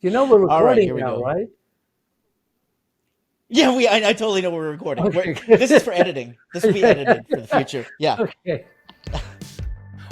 You know we're All right, recording here we now, go. right? Yeah, I totally know we're recording. Okay. This is for editing. This will be Yeah. edited for the future. Yeah. Okay.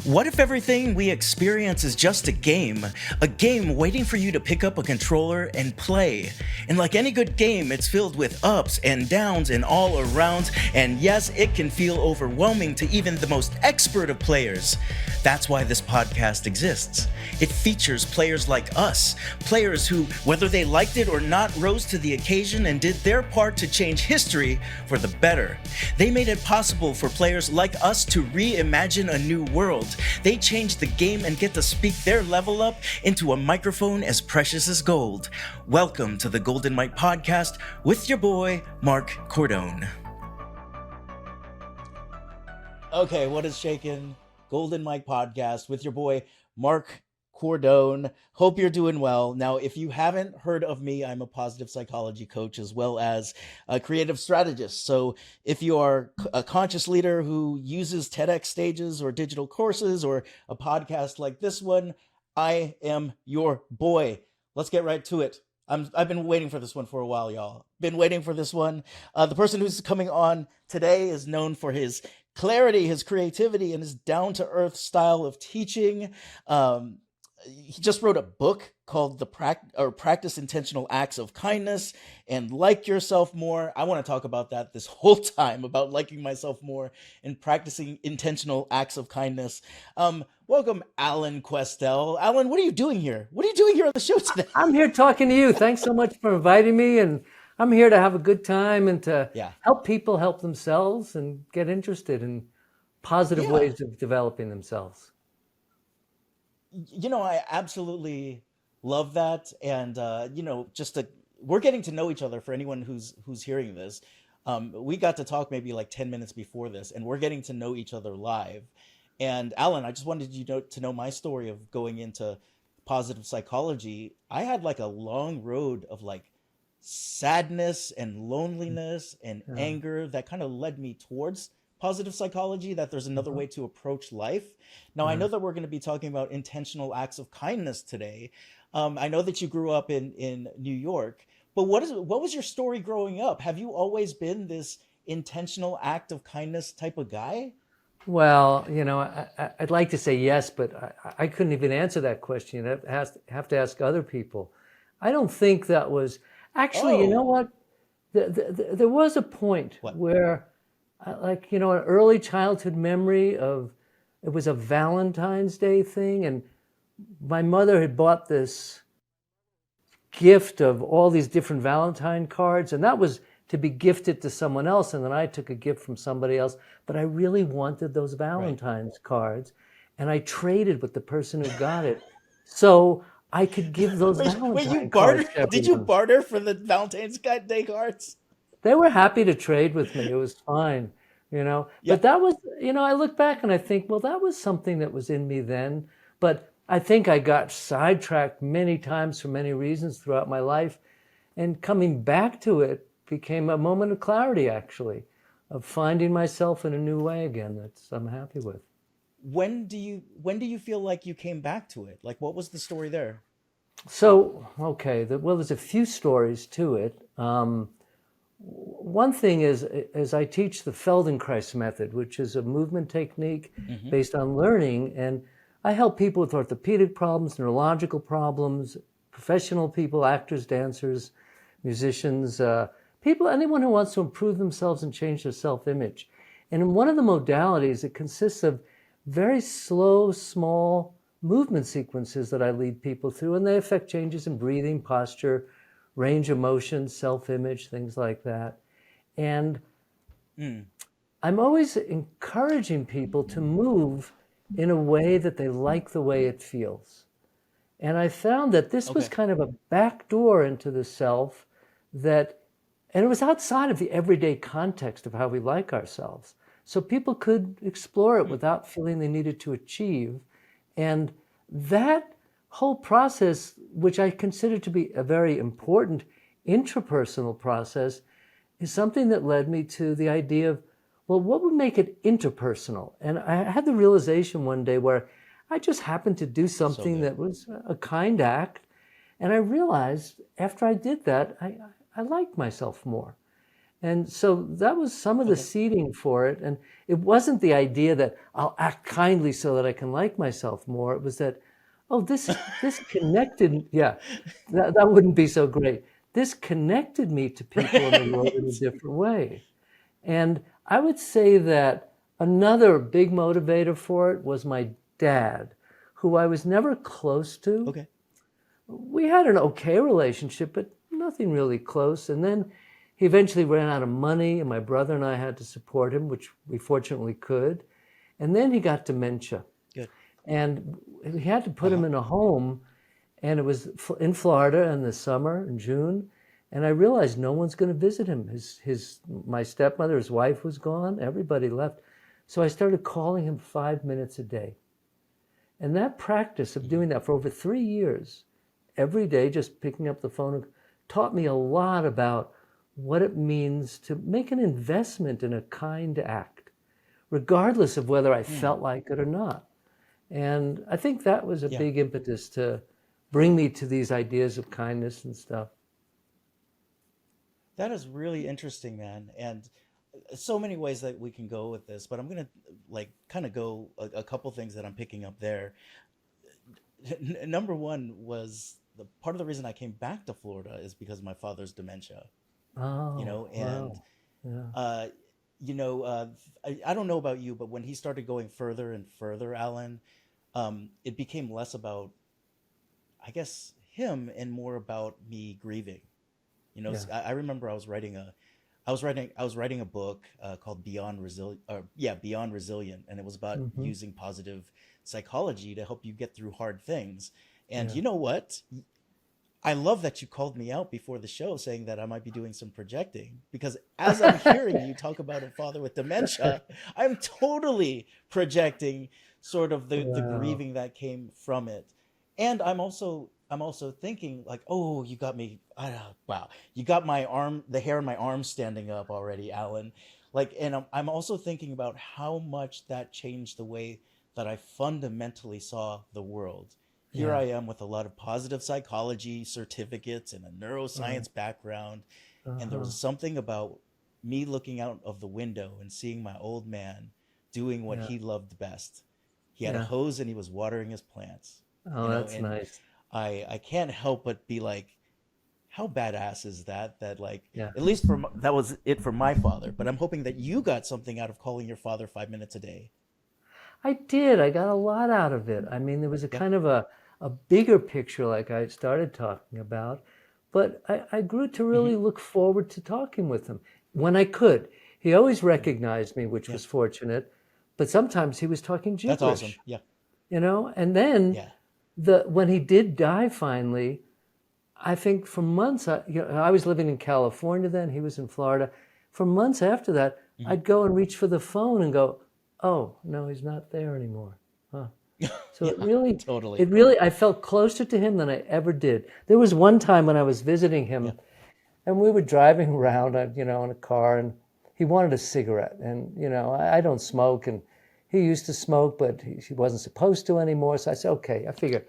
What if everything we experience is just a game? A game waiting for you to pick up a controller and play. And like any good game, it's filled with ups and downs and all arounds, and yes, it can feel overwhelming to even the most expert of players. That's why this podcast exists. It features players like us, players who, whether they liked it or not, rose to the occasion and did their part to change history for the better. They made it possible for players like us to reimagine a new world. They changed the game and get to speak their level up into a microphone as precious as gold. Welcome to the Golden Mike Podcast with your boy, Marc Cordon. Okay, what is shaking? Golden Mike Podcast with your boy, Marc Cordon. Hope you're doing well. Now, if you haven't heard of me, I'm a positive psychology coach as well as a creative strategist. So if you are a conscious leader who uses TEDx stages or digital courses or a podcast like this one, I am your boy. Let's get right to it. I've been waiting for this one for a while, y'all. Been waiting for this one. The person who's coming on today is known for his clarity, his creativity, and his down-to-earth style of teaching. He just wrote a book called Practice Intentional Acts of Kindness and Like Yourself More. I want to talk about that this whole time, about liking myself more and practicing intentional acts of kindness. Welcome, Alan Questel. Alan, what are you doing here? What are you doing here on the show today? I'm here talking to you. Thanks so much for inviting me. And I'm here to have a good time and to Yeah. help people help themselves and get interested in positive Yeah. ways of developing themselves. I absolutely love that. And, we're getting to know each other for anyone who's hearing this. We got to talk maybe like 10 minutes before this, and we're getting to know each other live. And Alan, I just wanted to know my story of going into positive psychology. I had like a long road of like sadness and loneliness and Yeah. anger that kind of led me towards positive psychology, that there's another Mhm. way to approach life. Now, I Yeah. know that we're going to be talking about intentional acts of kindness today. I know that you grew up in New York, but what was your story growing up? Have you always been this intentional act of kindness type of guy? Well, I'd like to say yes, but I couldn't even answer that question. Have to ask other people. I don't think that was actually, you know Oh, what? There was a point what? where, an early childhood memory of it was a Valentine's Day thing, and my mother had bought this gift of all these different Valentine cards, and that was to be gifted to someone else. And then I took a gift from somebody else, but I really wanted those Right. Valentine's cards, and I traded with the person who got it so I could give those Wait, you Valentine cards barter? to Did you everyone. barter for the Valentine's Day cards? They were happy to trade with me. It was fine, Yeah. But that was, I look back and I think, well, that was something that was in me then. But I think I got sidetracked many times for many reasons throughout my life. And coming back to it became a moment of clarity, actually, of finding myself in a new way again that I'm happy with. When do you feel like you came back to it? Like, what was the story there? So, okay, well, there's a few stories to it. One thing is I teach the Feldenkrais Method, which is a movement technique Hmm. based on learning, and I help people with orthopedic problems, neurological problems, professional people, actors, dancers, musicians, anyone who wants to improve themselves and change their self-image. And in one of the modalities, it consists of very slow, small movement sequences that I lead people through, and they affect changes in breathing, posture, range of motion, self-image, things like that. And Mm. I'm always encouraging people to move in a way that they like the way it feels. And I found that this was Okay. kind of a back door into the self and it was outside of the everyday context of how we like ourselves. So people could explore it Mm. without feeling they needed to achieve. And that whole process, which I consider to be a very important intrapersonal process, is something that led me to the idea of, well, what would make it interpersonal? And I had the realization one day where I just happened to do So something good. that was a kind act, And I realized after I did that, I liked myself more. And so that was some of the seeding for it. And it wasn't the idea that I'll act kindly so that I can like myself more. It was that, oh, this connected, yeah, that wouldn't be so great. This connected me to people in the world in a different way. And I would say that another big motivator for it was my dad, who I was never close to. Okay. We had an okay relationship, but nothing really close. And then he eventually ran out of money, and my brother and I had to support him, which we fortunately could. And then he got dementia. Good. And we had to put him in a home, and it was in Florida in the summer, in June. And I realized no one's going to visit him. My stepmother, his wife was gone. Everybody left. So I started calling him 5 minutes a day. And that practice of doing that for over 3 years, every day, just picking up the phone, taught me a lot about what it means to make an investment in a kind act, regardless of whether I felt like it or not. And I think that was a big impetus to bring me to these ideas of kindness and stuff. That is really interesting, man. And so many ways that we can go with this, but I'm going to like kind of go a couple things that I'm picking up there. Number one was the part of the reason I came back to Florida is because of my father's dementia. Oh, And wow. Yeah. I don't know about you, but when he started going further and further, Alan, it became less about, I guess, him and more about me grieving. Yeah. I remember I was writing a book called Beyond Resilient, and it was about using positive psychology to help you get through hard things. And you know what? I love that you called me out before the show saying that I might be doing some projecting, because as I'm hearing you talk about a father with dementia, I'm totally projecting sort of the grieving that came from it. And I'm also thinking like, oh, you got me. Wow, you got my arm, the hair on my arm standing up already, Alan. Like, and I'm also thinking about how much that changed the way that I fundamentally saw the world. Here I am with a lot of positive psychology certificates and a neuroscience background. And there was something about me looking out of the window and seeing my old man doing what he loved best. He had a hose and he was watering his plants. Oh, that's and nice. I can't help but be like, how badass is that? That like, Yeah. at least that was it for my father. But I'm hoping that you got something out of calling your father 5 minutes a day. I did. I got a lot out of it. I mean, there was a kind of a bigger picture like I started talking about, but I grew to really look forward to talking with him when I could. He always recognized me, which was fortunate, but sometimes he was talking gibberish. That's awesome. Yeah. And then when he did die finally, I think for months, I was living in California then, he was in Florida. For months after that, I'd go and reach for the phone and go, oh, no, he's not there anymore. Huh. So it really, I felt closer to him than I ever did. There was one time when I was visiting him and we were driving around, in a car, and he wanted a cigarette. And, I don't smoke, and he used to smoke, but he wasn't supposed to anymore. So I said, okay, I figure,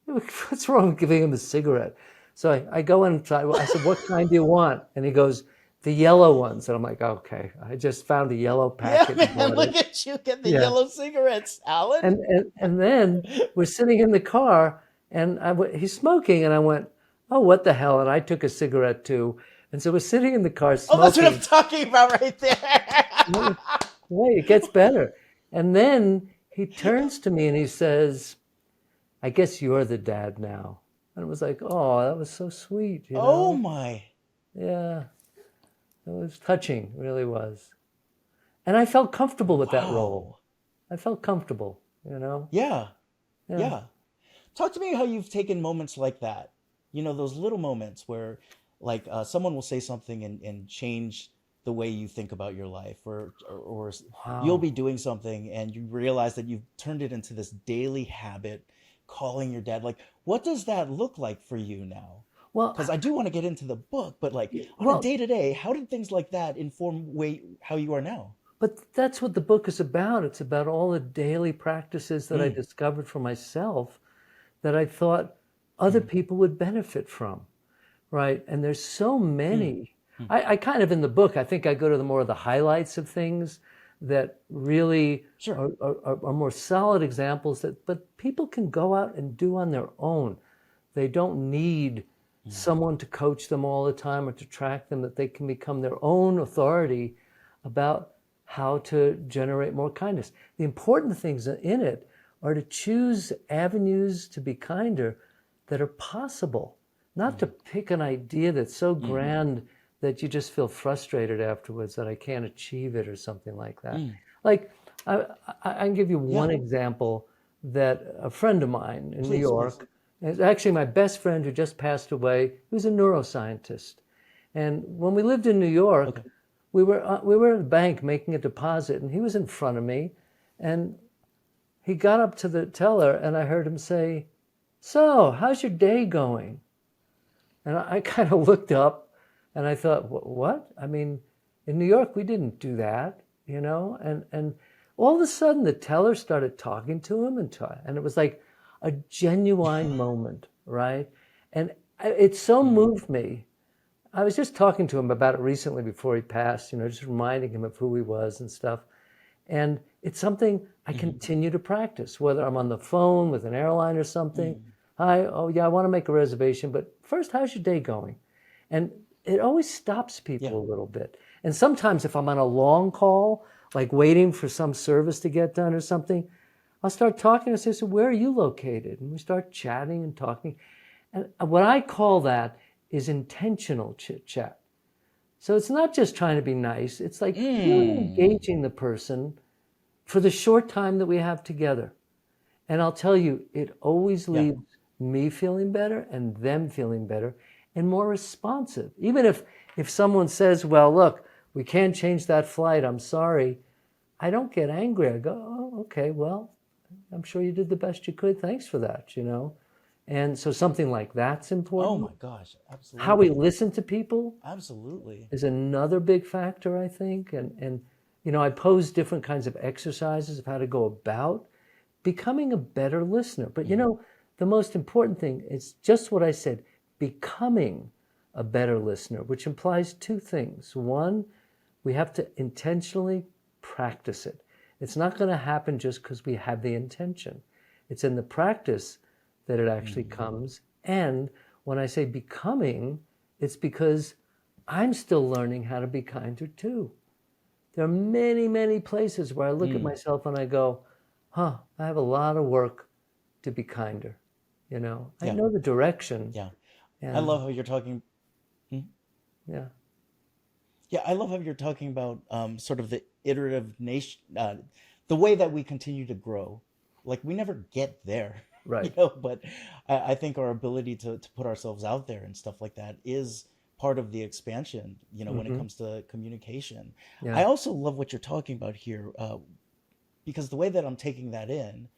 what's wrong with giving him a cigarette? So I go in and try, I said, what kind do you want? And he goes, the yellow ones. And I'm like, okay, I just found a yellow packet. Yeah, man, look at you get the yellow cigarettes, Alan. And then we're sitting in the car, and he's smoking, and I went, oh, what the hell? And I took a cigarette too. And so we're sitting in the car smoking. Oh, that's what I'm talking about right there. Wait, it gets better. And then he turns to me and he says, I guess you're the dad now. And it was like, oh, that was so sweet. Oh, my. Yeah. It was touching, it really was. And I felt comfortable with that role. I felt comfortable, Yeah. Talk to me how you've taken moments like that. Those little moments where like someone will say something and change the way you think about your life, or you'll be doing something and you realize that you've turned it into this daily habit, calling your dad. Like, what does that look like for you now? Well, because I do want to get into the book, but like on a day-to-day, how did things like that inform how you are now? But that's what the book is about. It's about all the daily practices that I discovered for myself that I thought other Mm. people would benefit from, right? And there's so Mm. many. Mm. I kind of, in the book, I think I go to the more of the highlights of things that really Sure. are more solid examples but people can go out and do on their own. They don't need Mm. someone to coach them all the time or to track them, that they can become their own authority about how to generate more kindness. The important things in it are to choose avenues to be kinder that are possible, not to Mm. pick an idea that's so Mm. grand that you just feel frustrated afterwards that I can't achieve it or something like that. Mm. Like, I can give you Yeah. one example that a friend of mine in New Please, please. York, it's actually my best friend who just passed away, he was a neuroscientist. And when we lived in New York, Okay. we were at a bank making a deposit, and he was in front of me, and he got up to the teller, and I heard him say, "So, how's your day going?" And I kind of looked up, and I thought, "What? I mean, in New York, we didn't do that, you know?" And all of a sudden, the teller started talking to him, and it was like a genuine moment, right? And it so Mm. moved me. I was just talking to him about it recently before he passed, you know, just reminding him of who he was and stuff. And it's something I Mm-hmm. continue to practice, whether I'm on the phone with an airline or something. Mm. Hi, oh yeah, I want to make a reservation, but first, how's your day going? And it always stops people Yeah. a little bit. And sometimes if I'm on a long call, like waiting for some service to get done or something, I'll start talking and say, "So where are you located?" And we start chatting and talking. And what I call that is intentional chit chat. So it's not just trying to be nice. It's like really Mm. engaging the person for the short time that we have together. And I'll tell you, it always Yeah. leaves me feeling better and them feeling better and more responsive. Even if someone says, "Well, look, we can't change that flight. I'm sorry." I don't get angry. I go, "Oh, okay, well, I'm sure you did the best you could. Thanks for that, you know." And so something like that's Oh important. my gosh. How we Absolutely. listen to people Absolutely. is another big factor, I think. And you know, I pose different kinds of exercises of how to go about becoming a better listener. But you Mm. know, the most important thing is just what I said, becoming a better listener, which implies two things. One, we have to intentionally practice it. It's not going to happen just because we have the intention. It's in the practice that it actually Mm. comes. And when I say becoming, it's because I'm still learning how to be kinder too. There are many, many places where I look at Mm. myself and I go, I have a lot of work to be kinder. You know, I Yeah. know the direction, Yeah. I and love how you're talking. Mm. yeah, Yeah, I love how you're talking about sort of the iterative nation, the way that we continue to grow. Like we never get there, right. but I think our ability to put ourselves out there and stuff like that is part of the expansion, when it Hmm. comes to communication. Yeah. I also love what you're talking about here, because the way that I'm taking that in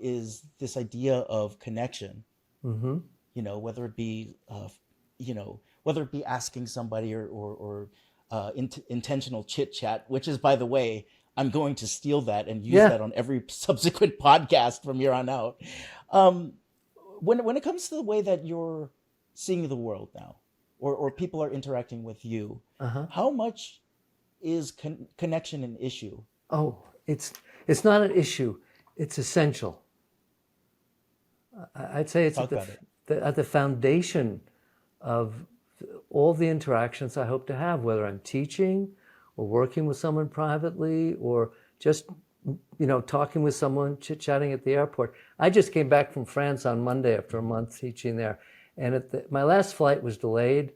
is this idea of connection, Hmm. whether it be whether it be asking somebody or intentional chit chat, which is, by the way, I'm going to steal that and use Yeah. that on every subsequent podcast from here on out. um, when it comes to the way that you're seeing the world now, or people are interacting with you, Uh-huh. how much is connection an issue? Oh, it's not an issue. It's essential. I'd say it's Talk about it. at the foundation of all the interactions I hope to have, whether I'm teaching or working with someone privately or just talking with someone, chit-chatting at the airport. I just came back from France on Monday after a month teaching there, and my last flight was delayed,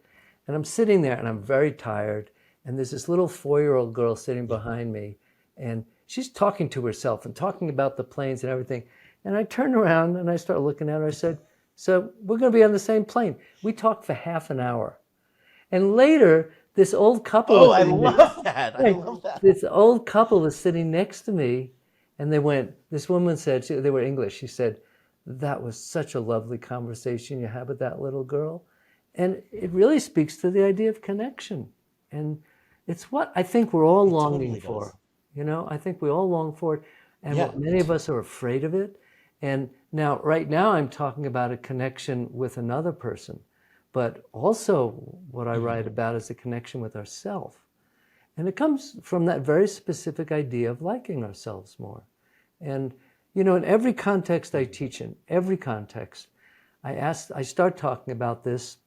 and I'm sitting there and I'm very tired, and there's this little 4-year-old girl sitting Yeah. behind me, and she's talking to herself and talking about the planes and everything. And I turned around and I started looking at her. I said, "So we're going to be on the same plane." We talked for half an hour. And later, this old couple Oh, was I sitting love that. I right, love that. this old couple was sitting next to me, and this woman said, they were English. She said, "That was such a lovely conversation you had with that little girl." And it really speaks to the idea of connection. And it's what I think we're all It longing totally for. does. I think we all long for it. And Yeah, what many of us are afraid of it. And now, right now, I'm talking about a connection with another person, but also what I write about is a connection with ourselves. And it comes from that very specific idea of liking ourselves more. And, in every context I teach in, every context, I start talking about this.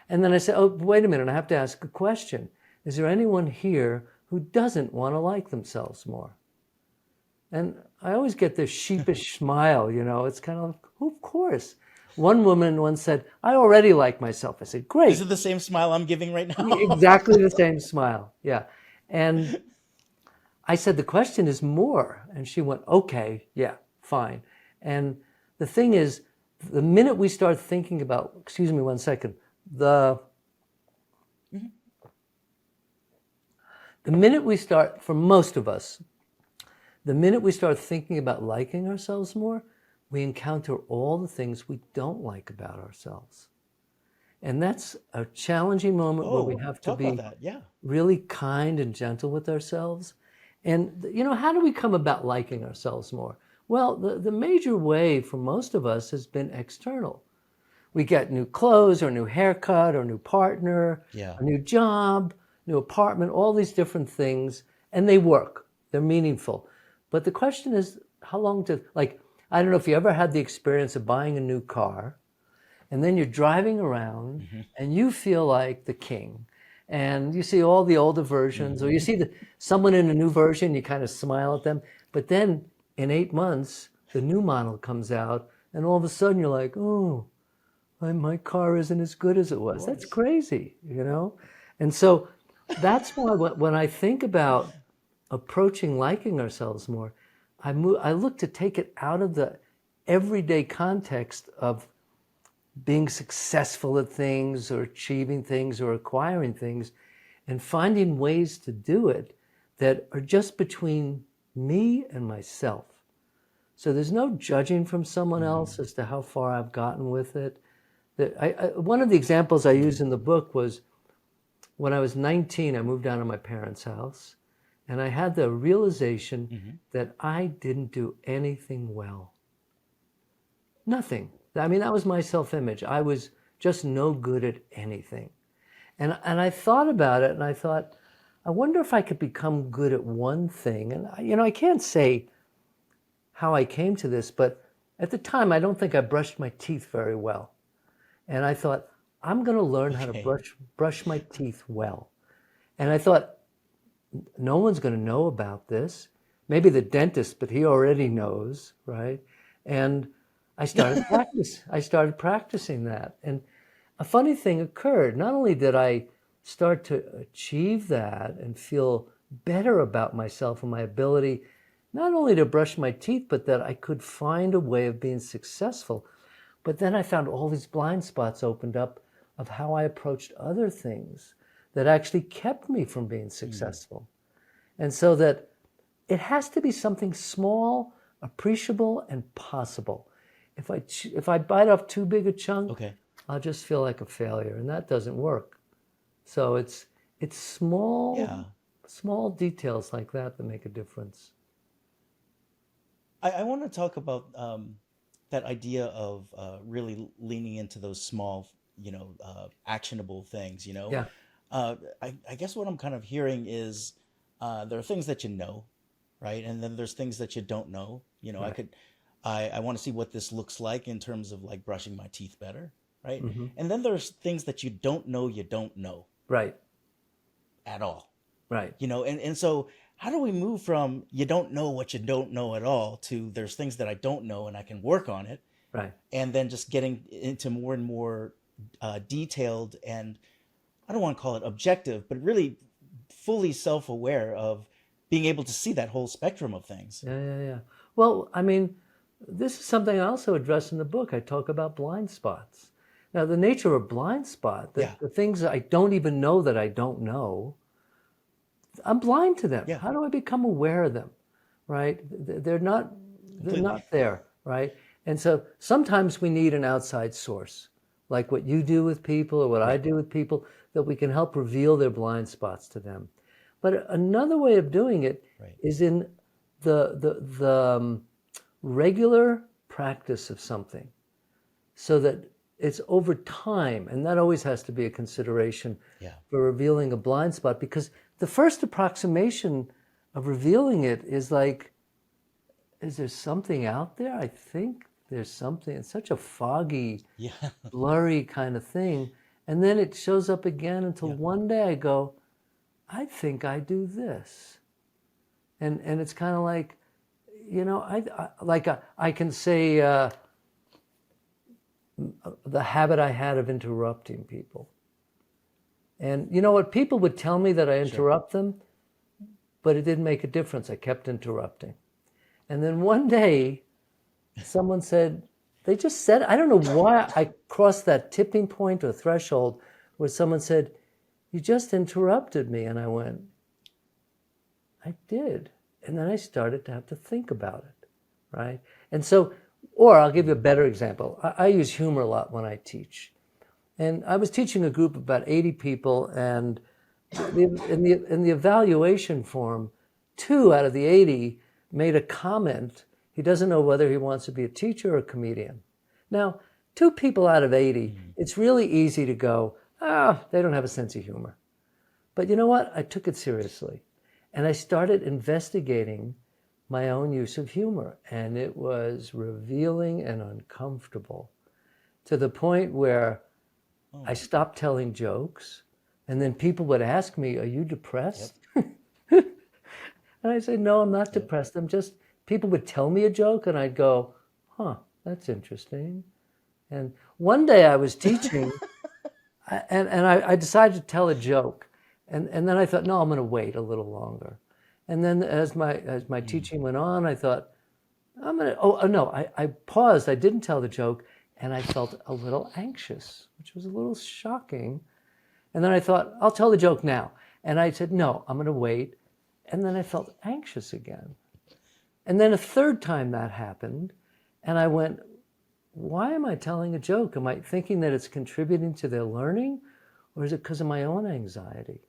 And then I say, oh, wait a minute, I have to ask a question. Is there anyone here who doesn't want to like themselves more? And I always get this sheepish smile, it's kind of like, oh, of course. One woman once said, I already like myself. I said, great. Is it the same smile I'm giving right now? Exactly the same smile. Yeah. And I said, the question is more. And she went, okay, yeah, fine. And the thing is, the minute we start thinking about, excuse me 1 second, the minute we start, for most of us, the minute we start thinking about liking ourselves more, we encounter all the things we don't like about ourselves. And that's a challenging moment where we have to talk be about that. Yeah. really kind and gentle with ourselves. And, how do we come about liking ourselves more? Well, the major way for most of us has been external. We get new clothes or new haircut or new partner, a new job, new apartment, all these different things, and they work. They're meaningful. But the question is, how long I don't know if you ever had the experience of buying a new car, and then you're driving around and you feel like the king. And you see all the older versions, or you see someone in a new version, you kind of smile at them. But then in 8 months, the new model comes out, and all of a sudden you're like, oh, my car isn't as good as it was. That's crazy, And so that's why when I think about approaching liking ourselves more, I look to take it out of the everyday context of being successful at things or achieving things or acquiring things, and finding ways to do it that are just between me and myself. So there's no judging from someone else as to how far I've gotten with it. One of the examples I use in the book was when I was 19, I moved out of my parents' house, and I had the realization that I didn't do anything well. Nothing. I mean, that was my self-image. I was just no good at anything. And I thought about it, and I thought, I wonder if I could become good at one thing. And, I can't say how I came to this, but at the time, I don't think I brushed my teeth very well. And I thought, I'm going to learn how to brush my teeth well. And I thought, no one's going to know about this. Maybe the dentist, but he already knows, right? And I started practicing that. And a funny thing occurred. Not only did I start to achieve that and feel better about myself and my ability, not only to brush my teeth, but that I could find a way of being successful. But then I found all these blind spots opened up of how I approached other things that actually kept me from being successful. And so that it has to be something small, appreciable, and possible. If I bite off too big a chunk, I'll just feel like a failure, and that doesn't work. So it's small details like that make a difference. I want to talk about that idea of really leaning into those small, actionable things. Yeah. I guess what I'm kind of hearing is there are things that right, and then there's things that you don't know. Right. I want to see what this looks like in terms of like brushing my teeth better, right? And then there's things that you don't know. Right. At all. Right. And so how do we move from you don't know what you don't know at all to there's things that I don't know and I can work on it. Right. And then just getting into more and more detailed, and I don't want to call it objective, but really fully self-aware of being able to see that whole spectrum of things. Yeah. Well, I mean, this is something I also address in the book. I talk about blind spots. Now, the nature of a blind spot, the things I don't even know that I don't know, I'm blind to them. Yeah. How do I become aware of them, right? They're not there, right? And so sometimes we need an outside source, like what you do with people or what I do with people, that we can help reveal their blind spots to them. But another way of doing it is in the regular practice of something so that it's over time, and that always has to be a consideration for revealing a blind spot, because the first approximation of revealing it is like, is there something out there? I think there's something. It's such a foggy, blurry kind of thing. And then it shows up again until one day I go, I think I do this. And it's kind of like, you know, I can say the habit I had of interrupting people. And you know what? People would tell me that I interrupt them, but it didn't make a difference. I kept interrupting. And then one day, someone said, they just said, I don't know why I crossed that tipping point or threshold where someone said, you just interrupted me. And I went, I did. And then I started to have to think about it, right? And so, or I'll give you a better example. I use humor a lot when I teach. And I was teaching a group of about 80 people, and in the evaluation form, 2 out of the 80 made a comment. He doesn't know whether he wants to be a teacher or a comedian. Now, 2 people out of 80, it's really easy to go, they don't have a sense of humor. But you know what? I took it seriously. And I started investigating my own use of humor. And it was revealing and uncomfortable to the point where I stopped telling jokes. And then people would ask me, are you depressed? And I say, no, I'm not depressed. I'm just, people would tell me a joke and I'd go, that's interesting. And one day I was teaching and I decided to tell a joke. And then I thought, no, I'm going to wait a little longer. And then as my teaching went on, I thought, I paused. I didn't tell the joke. And I felt a little anxious, which was a little shocking. And then I thought, I'll tell the joke now. And I said, no, I'm going to wait. And then I felt anxious again. And then a third time that happened. And I went, why am I telling a joke? Am I thinking that it's contributing to their learning? Or is it because of my own anxiety?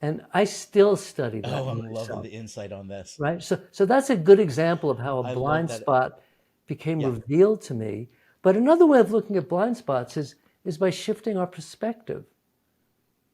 And I still study that. Oh, I'm loving the insight on this. Right? So that's a good example of how a blind spot became revealed to me. But another way of looking at blind spots is by shifting our perspective.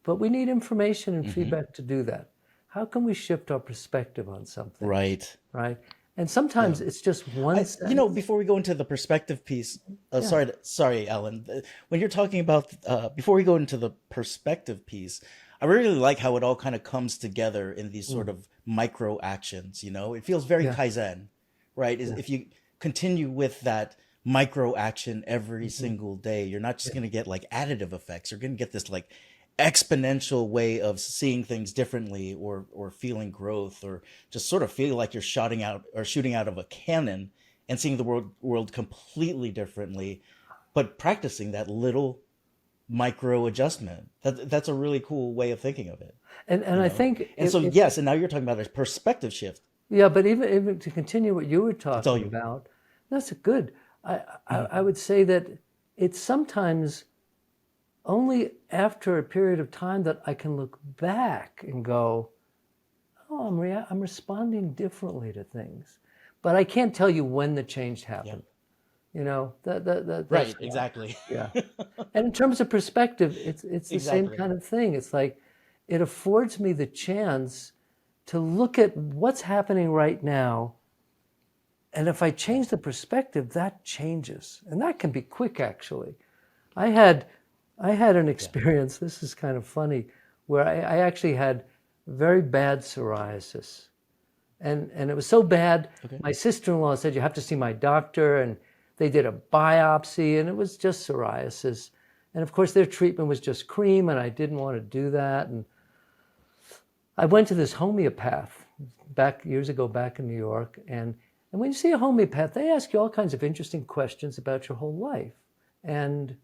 But we need information and feedback to do that. How can we shift our perspective on something? Right. Right. And sometimes it's just one sentence. You know, before we go into the perspective piece, sorry, Alan. When you're talking about, before we go into the perspective piece, I really like how it all kind of comes together in these sort of micro actions. You know, it feels very Kaizen, right? If you continue with that micro action every single day, you're not just going to get like additive effects. You're going to get this like exponential way of seeing things differently, or feeling growth, or just sort of feel like you're shooting out of a cannon and seeing the world completely differently, but practicing that little micro adjustment. That's a really cool way of thinking of it. And I think and now you're talking about a perspective shift. Yeah, but even to continue what you were talking about, that's good. I would say that it's sometimes only after a period of time that I can look back and go, I'm responding differently to things. But I can't tell you when the change happened. You know, that's right, exactly. Yeah. And in terms of perspective, it's the same kind of thing. It's like it affords me the chance to look at what's happening right now. And if I change the perspective, that changes. And that can be quick, actually. I had an experience, this is kind of funny, where I actually had very bad psoriasis. And it was so bad, my sister-in-law said, you have to see my doctor. And they did a biopsy, and it was just psoriasis. And of course, their treatment was just cream, and I didn't want to do that. And I went to this homeopath years ago back in New York. And when you see a homeopath, they ask you all kinds of interesting questions about your whole life. And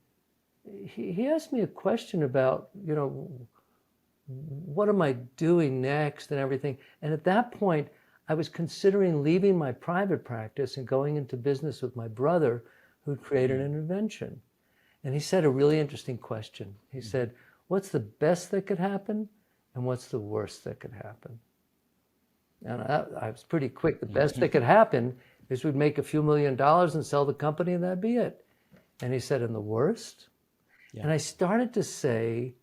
he asked me a question about, you know, what am I doing next and everything. And at that point, I was considering leaving my private practice and going into business with my brother, who'd created an invention. And he said a really interesting question. He said, what's the best that could happen and what's the worst that could happen? And I was pretty quick. The best that could happen is we'd make a few $1,000,000 and sell the company and that'd be it. And he said, and the worst? Yeah. And I started to say,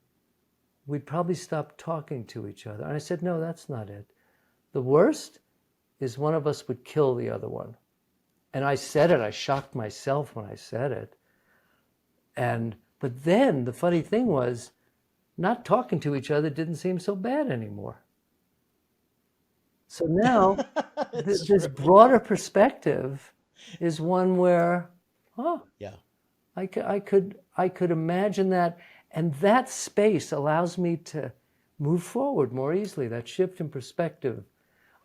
we'd probably stop talking to each other. And I said, no, that's not it. The worst is one of us would kill the other one. And I said it, I shocked myself when I said it. But then the funny thing was, not talking to each other didn't seem so bad anymore. So now this broader perspective is one where, Yeah. I could imagine that, and that space allows me to move forward more easily. That shift in perspective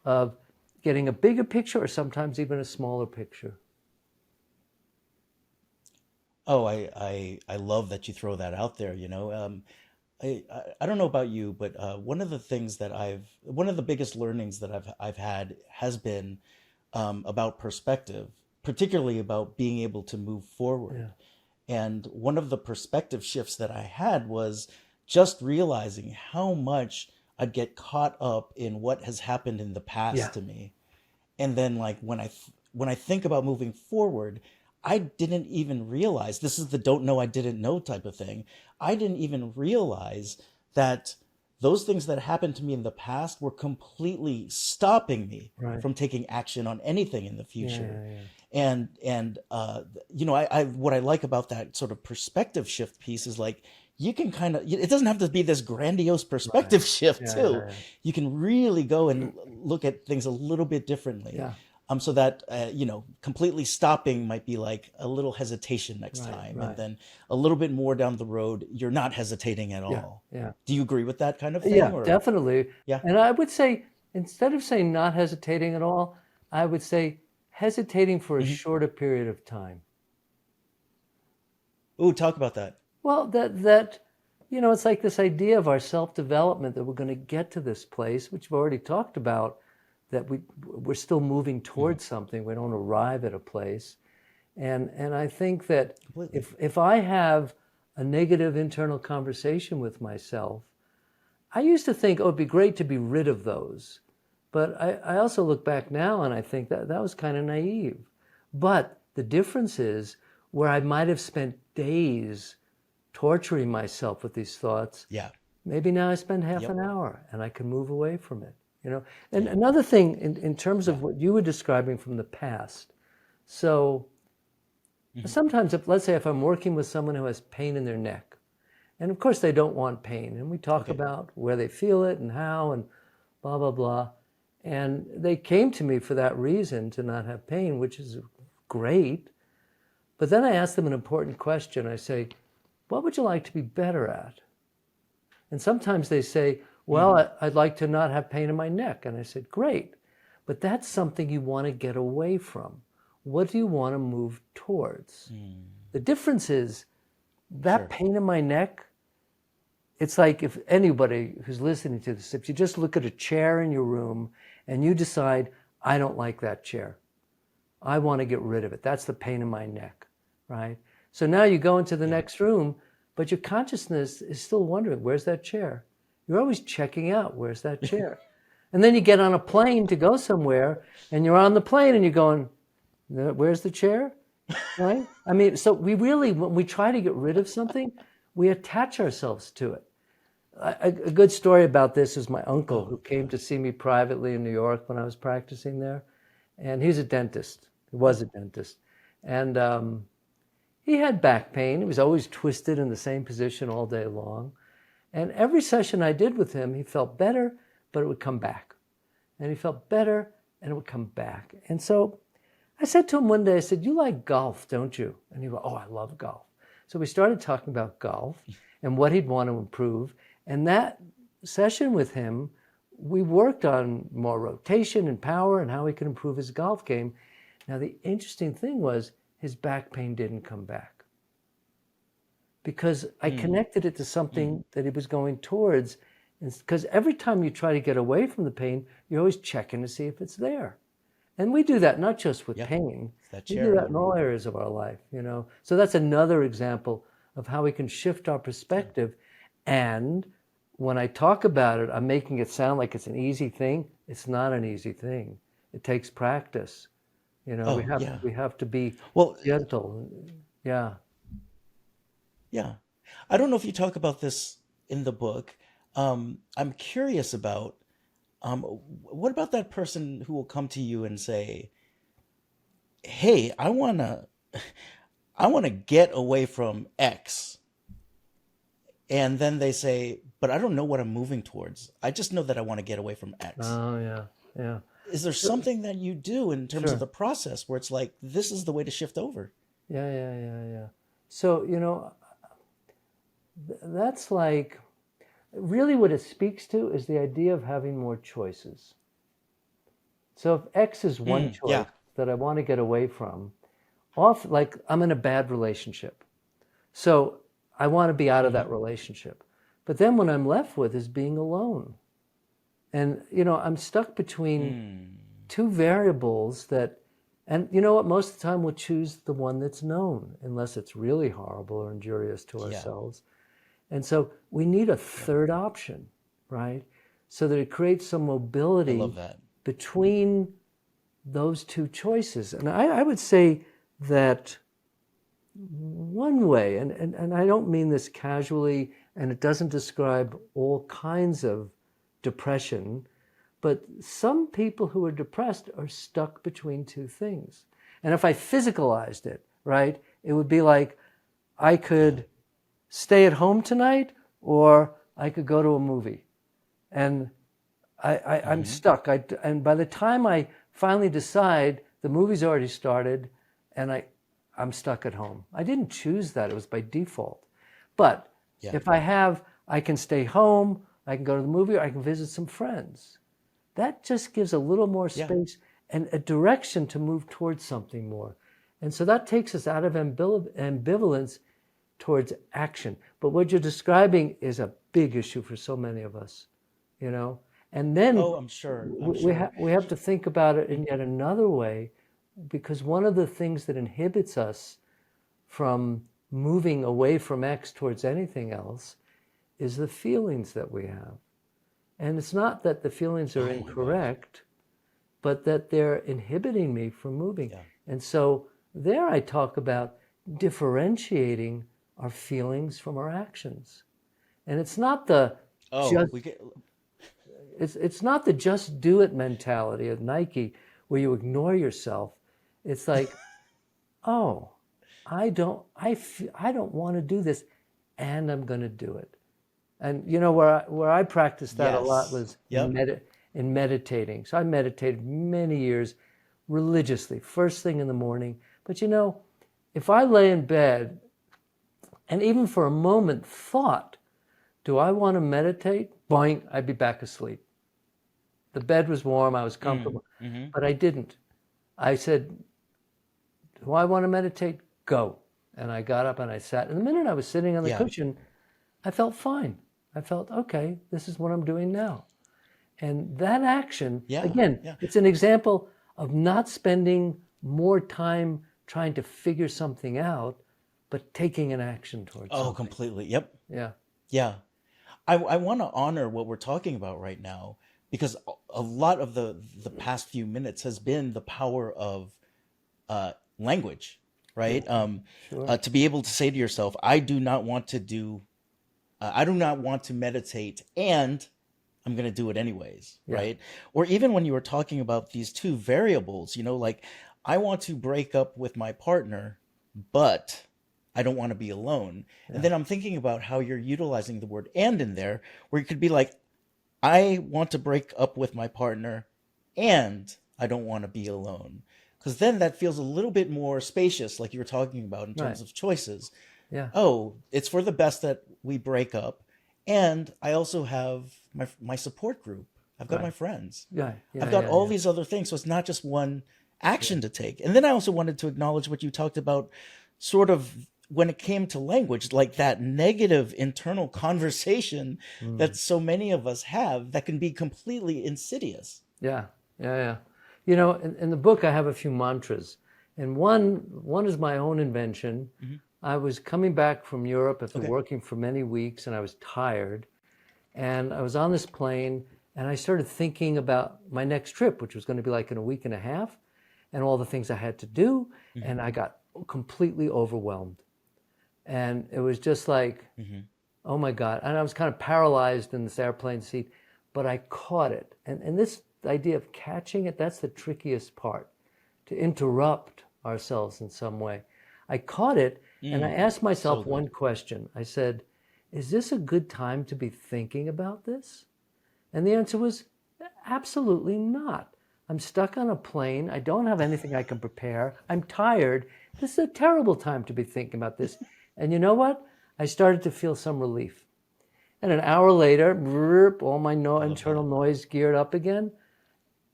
of getting a bigger picture or sometimes even a smaller picture. Oh, I love that you throw that out there, I don't know about you, but one of the biggest learnings that I've had has been about perspective, particularly about being able to move forward. Yeah. And one of the perspective shifts that I had was just realizing how much I'd get caught up in what has happened in the past Yeah. to me. And then like when I think about moving forward, I didn't even realize, this is the don't know I didn't know type of thing. I didn't even realize that those things that happened to me in the past were completely stopping me Right. from taking action on anything in the future. Yeah. And I what I like about that sort of perspective shift piece is like you can kind of, it doesn't have to be this grandiose perspective shift Yeah, too. yeah. You can really go and look at things a little bit differently. Yeah. So that completely stopping might be like a little hesitation next Right, time, right. and then a little bit more down the road, you're not hesitating at all. Yeah. Do you agree with that kind of thing? Yeah, Or definitely. Yeah. And I would say, instead of saying not hesitating at all, I would say hesitating for a shorter period of time. Ooh, talk about that. Well, it's like this idea of our self-development, that we're going to get to this place, which we've already talked about, that we're still moving towards something. We don't arrive at a place. And I think that Completely. if I have a negative internal conversation with myself, I used to think, it'd be great to be rid of those. But I also look back now and I think that was kind of naive. But the difference is, where I might have spent days torturing myself with these thoughts, Yeah. maybe now I spend half Yep. an hour and I can move away from it. And another thing in terms of what you were describing from the past. So sometimes, let's say if I'm working with someone who has pain in their neck, and of course they don't want pain, and we talk about where they feel it and how and blah, blah, blah. And they came to me for that reason, to not have pain, which is great. But then I ask them an important question. I say, what would you like to be better at? And sometimes they say, well, I'd like to not have pain in my neck. And I said, great. But that's something you want to get away from. What do you want to move towards? The difference is that pain in my neck, it's like if anybody who's listening to this, if you just look at a chair in your room and you decide, I don't like that chair. I want to get rid of it. That's the pain in my neck, right? So now you go into the next room, but your consciousness is still wondering, where's that chair? You're always checking out, where's that chair? And then you get on a plane to go somewhere, and you're on the plane and you're going, where's the chair? Right? I mean, so we really, when we try to get rid of something, we attach ourselves to it. A good story about this is my uncle, who came to see me privately in New York when I was practicing there. And he's a dentist. He was a dentist. And he had back pain. He was always twisted in the same position all day long. And every session I did with him, he felt better, but it would come back. And he felt better, and it would come back. And so I said to him one day, I said, you like golf, don't you? And he went, oh, I love golf. So we started talking about golf and what he'd want to improve. And that session with him, we worked on more rotation and power and how he could improve his golf game. Now, the interesting thing was his back pain didn't come back, because I connected it to something that he was going towards. Because every time you try to get away from the pain, you're always checking to see if it's there. And we do that not just with pain. That We chair do in that the in all areas of our life, So that's another example of how we can shift our perspective. And when I talk about it, I'm making it sound like it's an easy thing. It's not an easy thing. It takes practice. Oh, yeah. we have to be Well, gentle. Yeah. yeah. I don't know if you talk about this in the book. I'm curious about what about that person who will come to you and say, "Hey, I want to get away from X." And then they say, "But I don't know what I'm moving towards. I just know that I want to get away from X." Oh, yeah. Yeah. Is there Sure. something that you do in terms of Sure. the process where it's like, this is the way to shift over? Yeah, yeah, yeah, yeah. So, that's like really what it speaks to is the idea of having more choices. So if X is one choice Yeah. that I want to get away from, off like I'm in a bad relationship. So I want to be out of Hmm. that relationship. But then what I'm left with is being alone. And I'm stuck between Mm. two variables that, and you know what, most of the time we'll choose the one that's known, unless it's really horrible or injurious to Yeah. ourselves. And so we need a Yep. third option, right? So that it creates some I love mobility that. between those two choices. And I would say that one way, and I don't mean this casually, and it doesn't describe all kinds of depression, but some people who are depressed are stuck between two things. And if I physicalized it, right, it would be like I Yeah. could stay at home tonight or I could go to a movie. And I'm Hmm. stuck. And by the time I finally decide, the movie's already started and I'm stuck at home. I didn't choose that. It was by default. But Yeah. if I can stay home, I can go to the movie, or I can visit some friends. That just gives a little more Yeah. space and a direction to move towards something more. And so that takes us out of ambivalence towards action. But what you're describing is a big issue for so many of us, you know? And then Oh, I'm sure. I'm sure. we have to think about it in yet another way, because one of the things that inhibits us from moving away from X towards anything else is the feelings that we have. And it's not that the feelings are Oh my gosh. incorrect, but that they're inhibiting me from moving. Yeah. And so there I talk about differentiating our feelings from our actions. And it's not the Oh, just we get. it's not the just do it mentality of Nike where you ignore yourself. It's like, oh, I don't want to do this, and I'm going to do it. And where I practiced that a lot Yes. was Yep. in meditating. So I meditated many years religiously, first thing in the morning. But if I lay in bed and even for a moment thought, do I want to meditate? Boing, I'd be back asleep. The bed was warm, I was Mm. comfortable, Hmm. but I didn't. I said, do I want to meditate? Go. And I got up and I sat. And the minute I was sitting on the Yeah. cushion, I felt fine. I felt, okay, this is what I'm doing now. And that action, Yeah. again, Yeah. it's an example of not spending more time trying to figure something out, but taking an action towards Oh, something. completely. Yep. Yeah. Yeah. I want to honor what we're talking about right now because a lot of the past few minutes has been the power of language, Yeah. right? Sure. To be able to say to yourself, I do not want to I do not want to meditate, and I'm going to do it anyways, Yeah. right? Or even when you were talking about these two variables, like I want to break up with my partner, but I don't want to be alone. And Yeah. then I'm thinking about how you're utilizing the word and in there, where you could be like, I want to break up with my partner and I don't want to be alone. Because then that feels a little bit more spacious, like you were talking about in Right. terms of choices. Yeah. Oh, it's for the best that we break up. And I also have my support group. I've got Right. my friends. Yeah. I've Yeah. got Yeah. all Yeah. these other things. So it's not just one Yeah. action to take. And then I also wanted to acknowledge what you talked about, sort of when it came to language, like that negative internal conversation that Mm. so many of us have that can be completely insidious. Yeah. Yeah. Yeah. In the book, I have a few mantras, and one is my own invention. Mhm. I was coming back from Europe after Okay. working for many weeks, and I was tired. And I was on this plane, and I started thinking about my next trip, which was going to be like in a week and a half. and all the things I had to do. And I got completely overwhelmed. And it was just like, oh my God. And I was kind of paralyzed in this airplane seat, but I caught it. And this idea of catching it, that's the trickiest part, to interrupt ourselves in some way. I caught it, and I asked myself one question. I said, is this a good time to be thinking about this? And the answer was absolutely not. I'm stuck on a plane. I don't have anything I can prepare. I'm tired. This is a terrible time to be thinking about this. And you know what? I started to feel some relief. And an hour later, all my internal noise geared up again.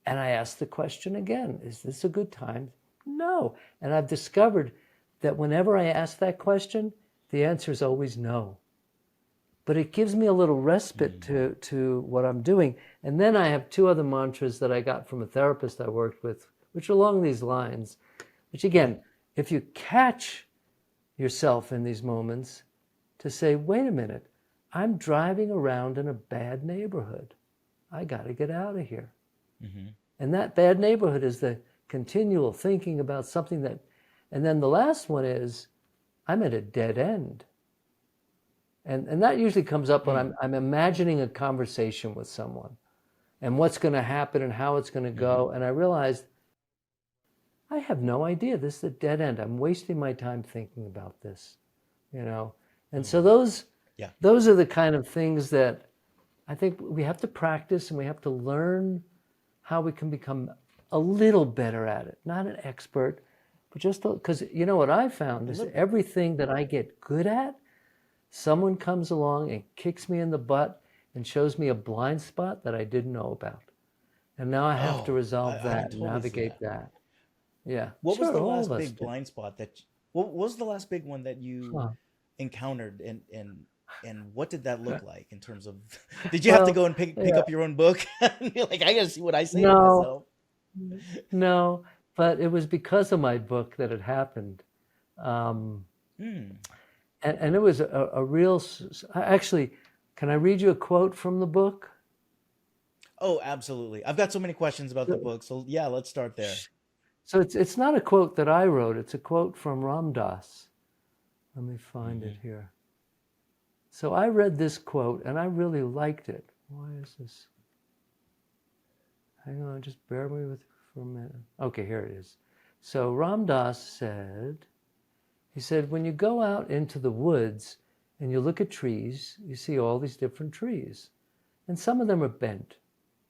And I asked the question again, is this a good time? No. And I've discovered that whenever I ask that question, the answer is always no. But it gives me a little respite to what I'm doing. And then I have two other mantras that I got from a therapist I worked with, which are along these lines, which again, if you catch yourself in these moments to say, wait a minute, I'm driving around in a bad neighborhood. I got to get out of here. And that bad neighborhood is the continual thinking about something that, and then the last one is, I'm at a dead end. And that usually comes up when I'm imagining a conversation with someone and what's going to happen and how it's going to go. And I realized I have no idea. This is a dead end. I'm wasting my time thinking about this, And so those are the kind of things that I think we have to practice, and we have to learn how we can become a little better at it. Not an expert, but just because what I found is everything that I get good at, someone comes along and kicks me in the butt and shows me a blind spot that I didn't know about. And now I have to resolve that and navigate that. Yeah. What was the last big blind spot what was the last big one that you encountered, and what did that look like in terms of, did you have to go and pick up your own book and be like, I got to see what I say to myself? No, but it was because of my book that it happened. And it was a real, actually, can I read you a quote from the book? Oh, absolutely. I've got so many questions about the book. So yeah, let's start there. So it's not a quote that I wrote. It's a quote from Ram Dass. Let me find it here. So I read this quote and I really liked it. Why is this? Hang on, just bear with me for a minute. Okay, here it is. So Ram Dass said, he said, when you go out into the woods and you look at trees, you see all these different trees. And some of them are bent.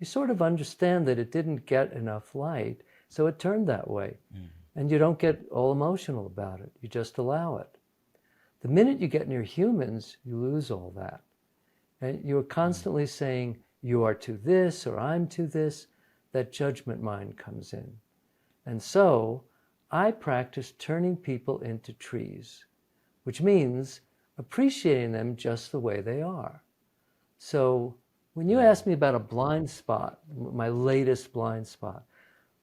You sort of understand that it didn't get enough light, so it turned that way. And you don't get all emotional about it. You just allow it. The minute you get near humans, you lose all that. And you're constantly saying, you are to this or I'm to this. That judgment mind comes in. And so I practice turning people into trees, which means appreciating them just the way they are. So when you ask me about a blind spot, my latest blind spot,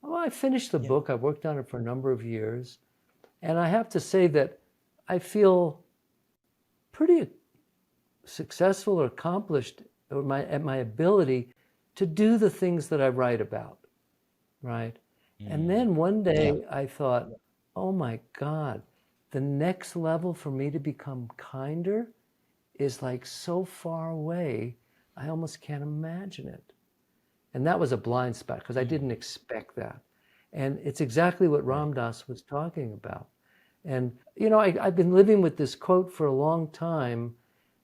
well, I finished the book. I worked on it for a number of years. And I have to say that I feel pretty successful or accomplished at my ability to do the things that I write about, right? And then one day I thought, oh my God, the next level for me to become kinder is like so far away, I almost can't imagine it. And that was a blind spot because I didn't expect that. And it's exactly what Ram Dass was talking about. And, I've been living with this quote for a long time.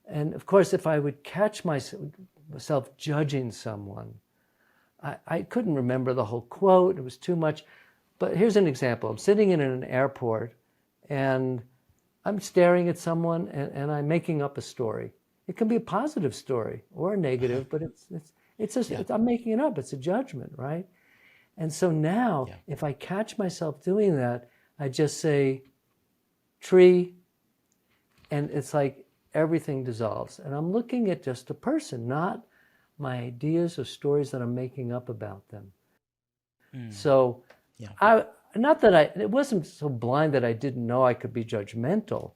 And of course, if I would catch myself judging someone, I couldn't remember the whole quote. It was too much. But here's an example. I'm sitting in an airport and I'm staring at someone and I'm making up a story. It can be a positive story or a negative, but I'm making it up. It's a judgment, right? And so now if I catch myself doing that, I just say tree, and it's like everything dissolves. And I'm looking at just a person, not my ideas or stories that I'm making up about them. So it wasn't so blind that I didn't know I could be judgmental,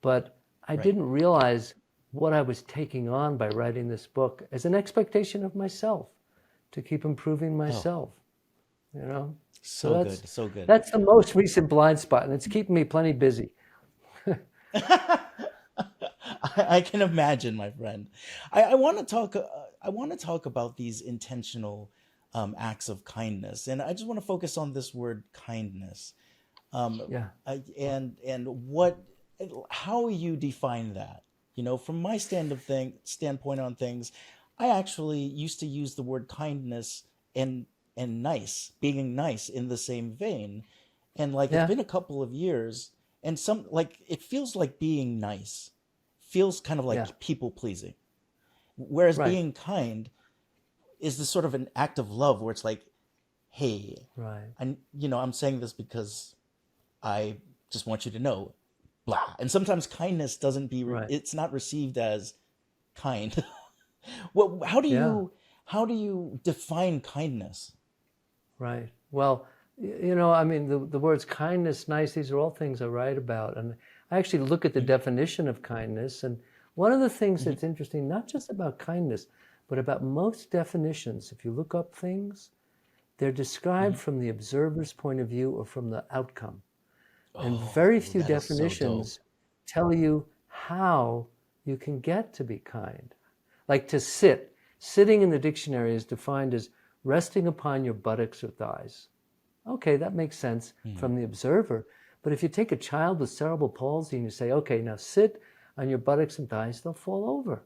but I didn't realize what I was taking on by writing this book as an expectation of myself to keep improving myself. you know? So So good, so good. that's the most recent blind spot, and it's keeping me plenty busy. I can imagine, my friend. I want to talk. I want to talk about these intentional acts of kindness, and I just want to focus on this word kindness, Yeah, and what, how you define that. You know, from my standpoint on things, I actually used to use the word kindness and nice, being nice in the same vein, and like it's yeah, been a couple of years, and some like it feels like being nice feels kind of yeah, like people pleasing. Whereas right, being kind is this sort of an act of love where it's like, hey, right, I'm saying this because I just want you to know, blah. And sometimes kindness doesn't right, it's not received as kind. Well, yeah. how do you define kindness? Right. Well, I mean, the words kindness, nice, these are all things I write about. And I actually look at the Mm, definition of kindness. And one of the things mhm, that's interesting, not just about kindness, but about most definitions, if you look up things, they're described mhm. from the observer's point of view or from the outcome. And very Oh, few that is so dope. definitions tell you how you can get to be kind. Like to sit. Sitting in the dictionary is defined as resting upon your buttocks or thighs. Okay, that makes sense Mm, from the observer. But if you take a child with cerebral palsy and you say, okay, now sit on your buttocks and thighs, they'll fall over.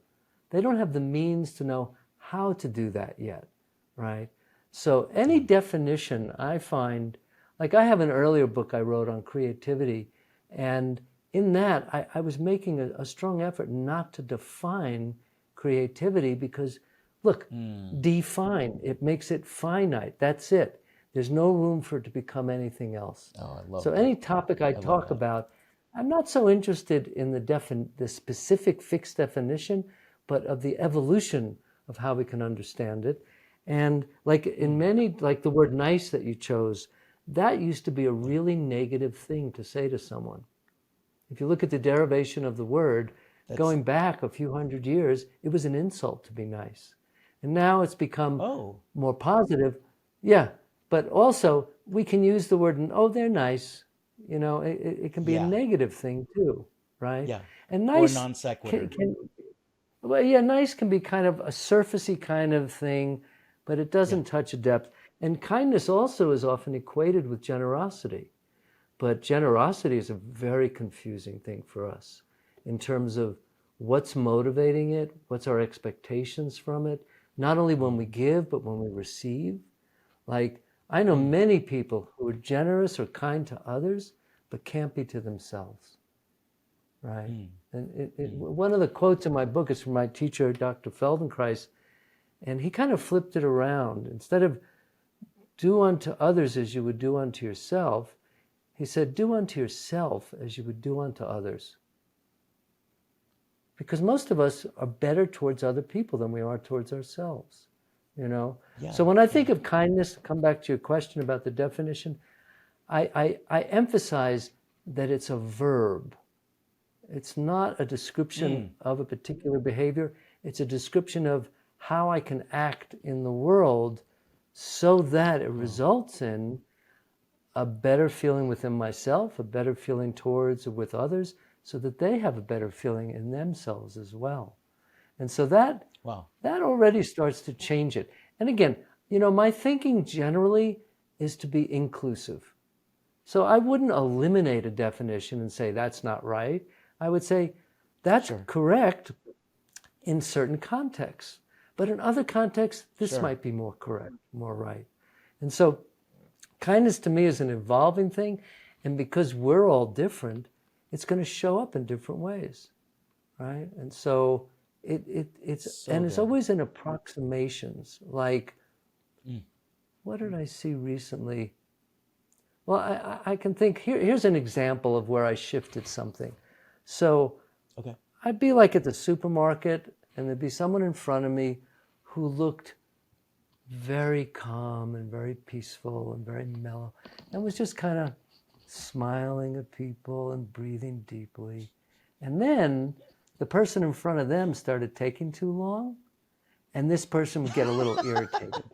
They don't have the means to know how to do that yet, right? So any yeah. definition I find, like I have an earlier book I wrote on creativity, and in that I was making a strong effort not to define creativity because, look, Mm. define, it makes it finite. That's it. There's no room for it to become anything else. Oh, I So love that. any topic I I love talk that. about, I'm not so interested in the specific fixed definition, but of the evolution of how we can understand it. And like in Mm, many, like the word nice that you chose, that used to be a yeah. really negative thing to say to someone. If you look at the derivation of the word, That's going back a few hundred years, it was an insult to be nice. And now it's become oh, more positive. Yeah, but also we can use the word, oh, they're nice. It can be a yeah, negative thing too, right? yeah. And Or nice non can, sequitur. can well, yeah, nice can be kind of a surfacey kind of thing, but it Yeah. doesn't touch a depth. And kindness also is often equated with generosity. But generosity is a very confusing thing for us in terms of what's motivating it, what's our expectations from it, not only when we Mm, give, but when we receive. Like, I know mm, many people who are generous or kind to others, but can't be to themselves, right? mm, And mm. one of the quotes in my book is from my teacher, Dr. Feldenkrais, and he kind of flipped it around. Instead of do unto others as you would do unto yourself, he said, do unto yourself as you would do unto others. Because most of us are better towards other people than we are towards ourselves, you know? Yeah, So when I think yeah. of kindness, come back to your question about the definition, I emphasize that it's a verb. It's not a description Mm, of a particular behavior. It's a description of how I can act in the world so that it oh, results in a better feeling within myself, a better feeling towards or with others, so that they have a better feeling in themselves as well. And so wow. that already starts to change it. And again, my thinking generally is to be inclusive. So I wouldn't eliminate a definition and say that's not right. I would say that's Sure, correct in certain contexts. But in other contexts, this sure. might be more correct, more right. And so kindness to me is an evolving thing, and because we're all different, it's going to show up in different ways, right? And so So it's good. always in approximations. Like, Mm, what did I see recently? Well, I can think here's an example of where I shifted something. So okay. I'd be like at the supermarket, and there'd be someone in front of me who looked very calm and very peaceful and very mellow, and was just kind of smiling at people and breathing deeply. And then the person in front of them started taking too long, and this person would get a little irritated.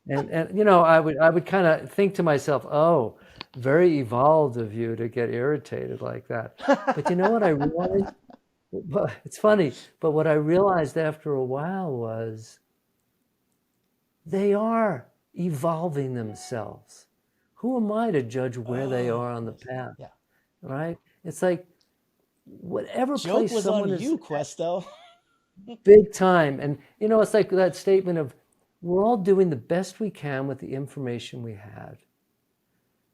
And I would kind of think to myself, oh, very evolved of you to get irritated like that. But you know what I realized? But it's funny, but what I realized after a while was they are evolving themselves. Who am I to judge where they Oh, are on the yes. path, Yeah. right? It's like whatever Joke place was someone on is you, Questel. big time. And it's like that statement of we're all doing the best we can with the information we had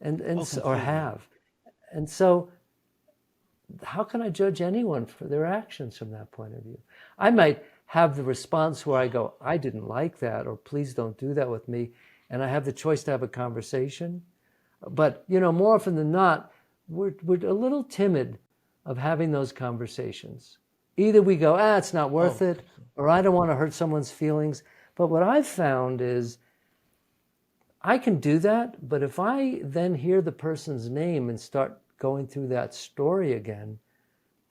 Oh, or completely. have. And so how can I judge anyone for their actions from that point of view? I might have the response where I go, I didn't like that, or please don't do that with me. And I have the choice to have a conversation. But, more often than not, we're a little timid of having those conversations. Either we go, it's not worth Oh, it, or I don't want to hurt someone's feelings. But what I've found is I can do that, but if I then hear the person's name and start going through that story again,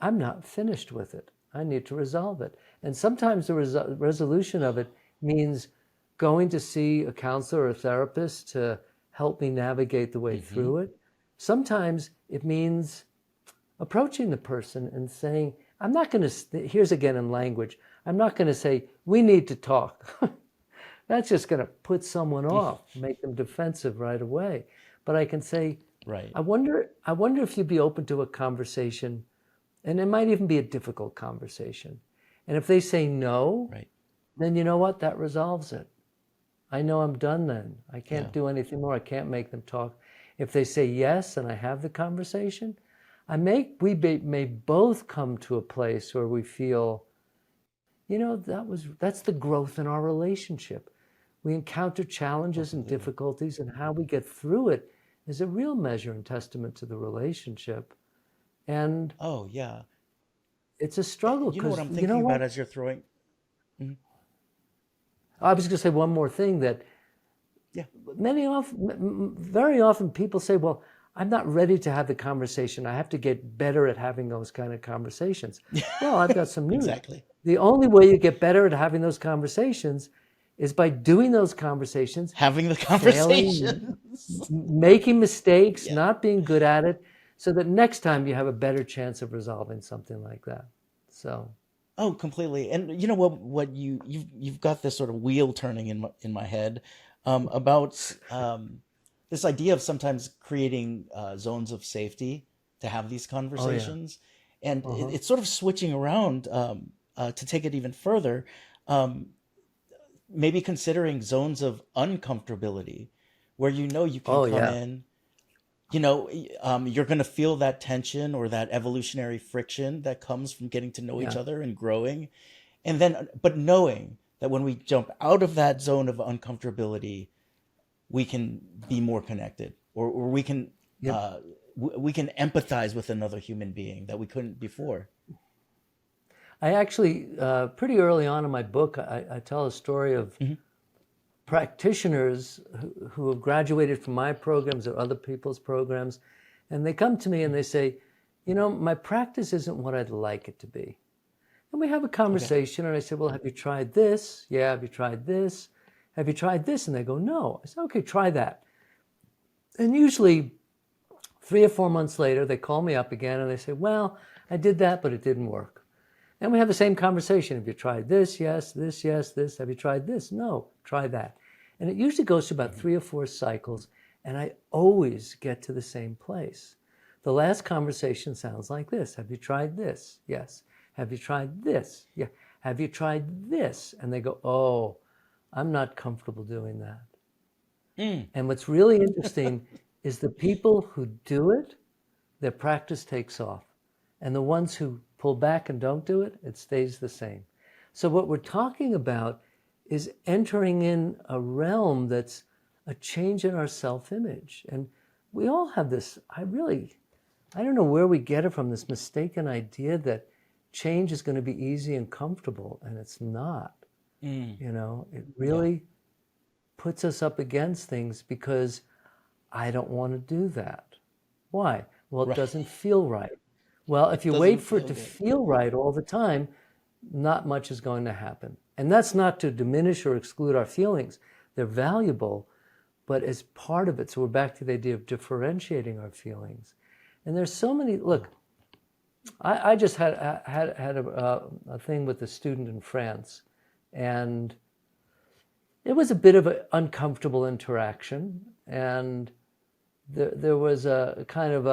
I'm not finished with it. I need to resolve it. And sometimes the resolution of it means going to see a counselor or a therapist to help me navigate the way mm-hmm. through it. Sometimes it means approaching the person and saying, I'm not going to, here's again in language, I'm not going to say, we need to talk. That's just going to put someone off, make them defensive right away. But I can say, Right. I wonder if you'd be open to a conversation, and it might even be a difficult conversation. And if they say no, Right. then you know what? That resolves it. I know I'm done then. I can't Yeah. do anything more. I can't make them talk. If they say yes and I have the conversation, we may both come to a place where we feel, that's the growth in our relationship. We encounter challenges and Completely. difficulties, and how we get through it is a real measure and testament to the relationship. And Oh, yeah. it's a struggle You know what because I'm you know thinking about what? as you're throwing? Mhm. I was going to say one more thing that Yeah. very often people say, well, I'm not ready to have the conversation. I have to get better at having those kind of conversations. Well, I've got some news. Exactly. The only way you get better at having those conversations is by doing those conversations, Having the failing, conversations. making mistakes, Yeah. not being good at it, so that next time you have a better chance of resolving something like that. So, Oh, completely. And you know what you've got this sort of wheel turning in my head about this idea of sometimes creating zones of safety to have these oh yeah, conversations, and uh-huh. it's sort of switching around to take it even further. Um, Maybe considering zones of uncomfortability, where you can Oh come yeah, in, you're going to feel that tension or that evolutionary friction that comes from getting to know each yeah, other and growing. And then, but knowing that when we jump out of that zone of uncomfortability, we can be more connected, or yep. uh, we can empathize with another human being that we couldn't before. I actually, pretty early on in my book, I tell a story of Mhm. practitioners who have graduated from my programs or other people's programs. And they come to me and they say, my practice isn't what I'd like it to be. And we have a Okay. conversation, and I said, well, have you tried this? Yeah, have you tried this? Have you tried this? And they go, no. I said, okay, try that. And usually 3 or 4 months later, they call me up again and they say, well, I did that, but it didn't work. And we have the same conversation. Have you tried this? Yes, this, yes, this. Have you tried this? No, try that. And it usually goes through about Mhm. 3 or 4 cycles, and I always get to the same place. The last conversation sounds like this. Have you tried this? Yes. Have you tried this? Yeah. Have you tried this? And they go, oh, I'm not comfortable doing that. Mm. And what's really interesting is the people who do it, their practice takes off. And the ones who pull back and don't do it, it stays the same. So what we're talking about is entering in a realm that's a change in our self-image. And we all have this, I don't know where we get it from, this mistaken idea that change is going to be easy and comfortable, and it's not. Mm. It Yeah. really puts us up against things because I don't want to do that. Why? Well, it Right. doesn't feel right. Well, if It you wait doesn't for it feel to good. feel right all the time, not much is going to happen. And that's not to diminish or exclude our feelings, they're valuable, but as part of it. So we're back to the idea of differentiating our feelings. And there's so many, look, I just had a thing with a student in France, and it was a bit of an uncomfortable interaction, and there was a kind of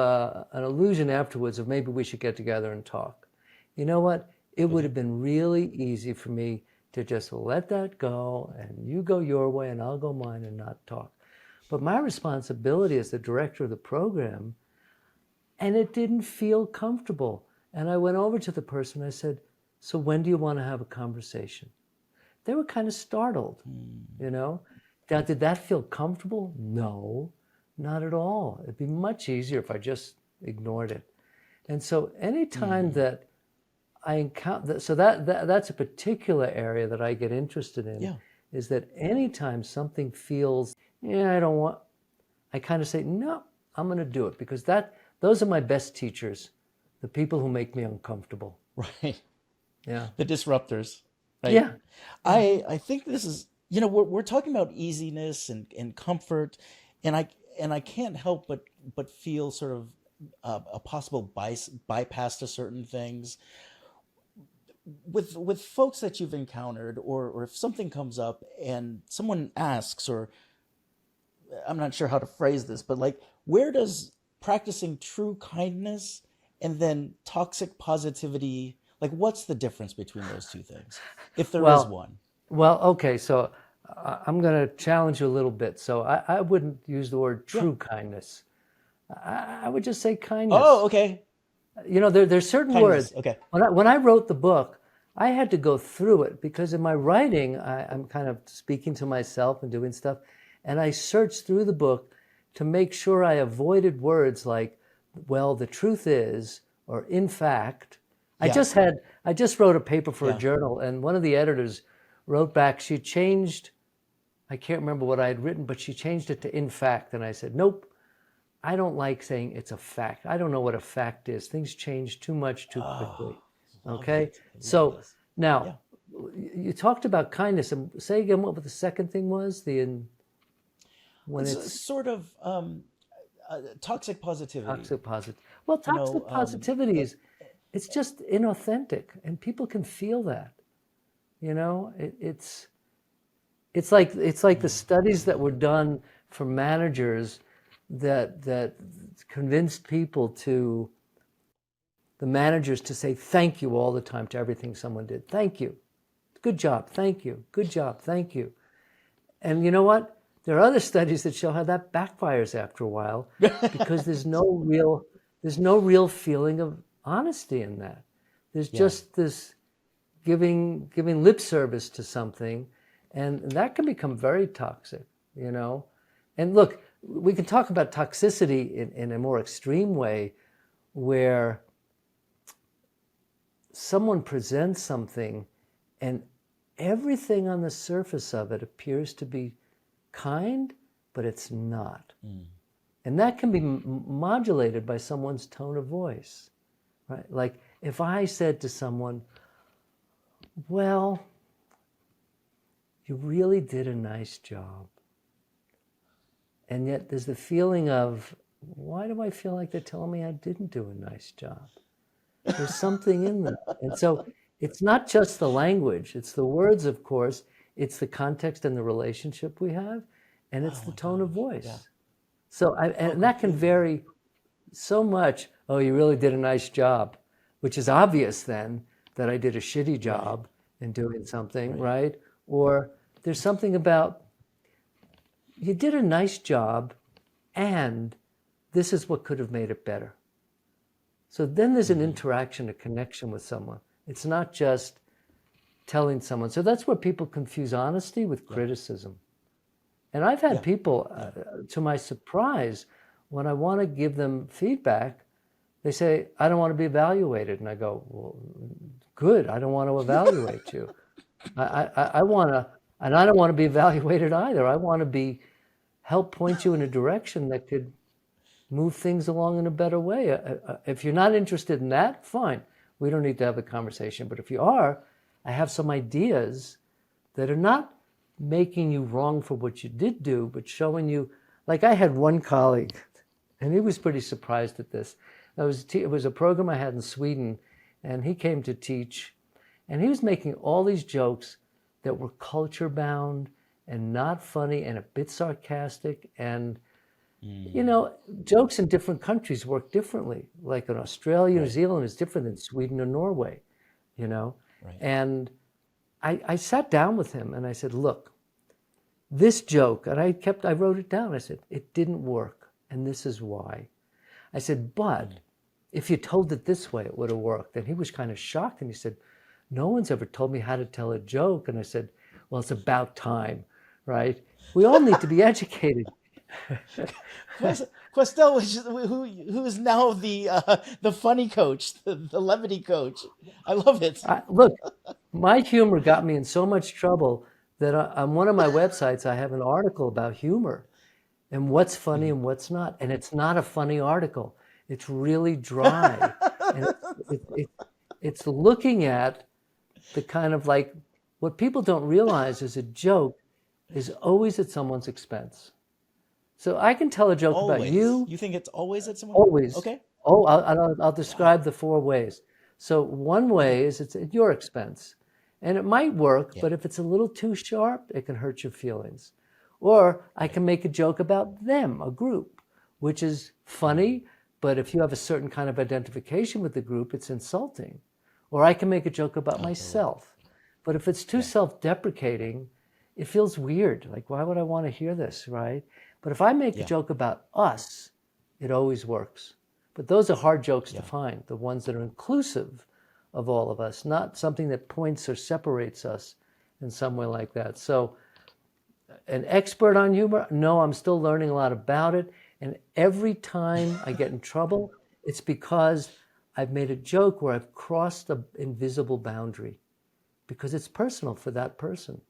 an illusion afterwards of maybe we should get together and talk. You know what? It would have been really easy for me to just let that go, and you go your way and I'll go mine and not talk. But my responsibility as the director of the program, and it didn't feel comfortable. And I went over to the person, I said, so when do you want to have a conversation? They were kind of startled, you know? Now, did that feel comfortable? No, not at all. It'd be much easier if I just ignored it. And so anytime that I encounter, so that's a particular area that I get interested in, is that anytime something feels, I don't want, I kind of say, no, I'm going to do it, because those are my best teachers, the people who make me uncomfortable. Right. Yeah. The disruptors. Right? Yeah. I think this is, we're talking about easiness and comfort, and I can't help but feel sort of a possible bypass to certain things with folks that you've encountered, or if something comes up and someone asks, or I'm not sure how to phrase this, but like, where does practicing true kindness and then toxic positivity, like, what's the difference between those two things, if there is one? Well, okay, so I'm going to challenge you a little bit. So I wouldn't use the word true kindness. I would just say kindness. Oh, okay. There's certain Kindness, words. okay. When I wrote the book, I had to go through it, because in my writing, I'm kind of speaking to myself and doing stuff. And I searched through the book to make sure I avoided words like, well, the truth is, or in fact. I just wrote a paper for a journal, and one of the editors wrote back, she changed, I can't remember what I had written, but she changed it to in fact. And I said, nope, I don't like saying it's a fact. I don't know what a fact is. Things change too much too quickly. Okay? So now, you talked about kindness, and say again what the second thing was, when it's sort of toxic positivity. Toxic positivity. Well, toxic positivity is, it's just inauthentic, and people can feel that. It's like the studies that were done for managers that convinced the managers to say thank you all the time to everything someone did. Thank you. Good job. Thank you. Good job. Thank you. And you know what? There are other studies that show how that backfires after a while, because there's no real feeling of honesty in that. There's just this giving lip service to something, and that can become very toxic, And look, we can talk about toxicity in a more extreme way, where someone presents something and everything on the surface of it appears to be kind, but it's not. And that can be modulated by someone's tone of voice, right? Like if I said to someone, well, you really did a nice job. And yet there's the feeling of, why do I feel like they're telling me I didn't do a nice job? There's something in that. And so it's not just the language, it's the words, of course, it's the context and the relationship we have, and it's the tone of voice. Yeah. So, and that can vary so much. Oh, you really did a nice job, which is obvious then that I did a shitty job in doing something, right? Or there's something about, you did a nice job, and this is what could have made it better. So then there's an interaction, a connection with someone. It's not just telling someone. So that's where people confuse honesty with criticism. And I've had people, to my surprise, when I want to give them feedback, they say, I don't want to be evaluated. And I go, well, good, I don't want to evaluate you. I want to, and I don't want to be evaluated either. I want to help point you in a direction that could move things along in a better way. If you're not interested in that, fine. We don't need to have the conversation. But if you are, I have some ideas that are not making you wrong for what you did do, but showing you, like I had one colleague, and he was pretty surprised at this. It was a program I had in Sweden, and he came to teach, and he was making all these jokes that were culture bound and not funny and a bit sarcastic. And, you know, jokes in different countries work differently. Like in Australia, New Zealand is different than Sweden or Norway, you know? Right. And I sat down with him and I said, look, this joke, and I wrote it down. I said, it didn't work. And this is why. I said, but if you told it this way, it would have worked. And he was kind of shocked. And he said, no one's ever told me how to tell a joke. And I said, well, it's about time, right? We all need to be educated. Questel, who is now the funny coach, the levity coach. I love it. Look, my humor got me in so much trouble that on one of my websites, I have an article about humor and what's funny and what's not. And it's not a funny article. It's really dry. And it's looking at the kind of like, what people don't realize is a joke is always at someone's expense. So I can tell a joke about you. You think it's always at someone? Always. Okay. Oh, I'll describe the 4 ways. So one way is it's at your expense. And it might work, but if it's a little too sharp, it can hurt your feelings. Or I can make a joke about them, a group, which is funny, but if you have a certain kind of identification with the group, it's insulting. Or I can make a joke about myself. But if it's too self-deprecating, it feels weird. Like, why would I want to hear this, right? But if I make a joke about us, it always works. But those are hard jokes to find, the ones that are inclusive of all of us, not something that points or separates us in some way like that. So an expert on humor? No, I'm still learning a lot about it. And every time I get in trouble, it's because I've made a joke where I've crossed the invisible boundary because it's personal for that person.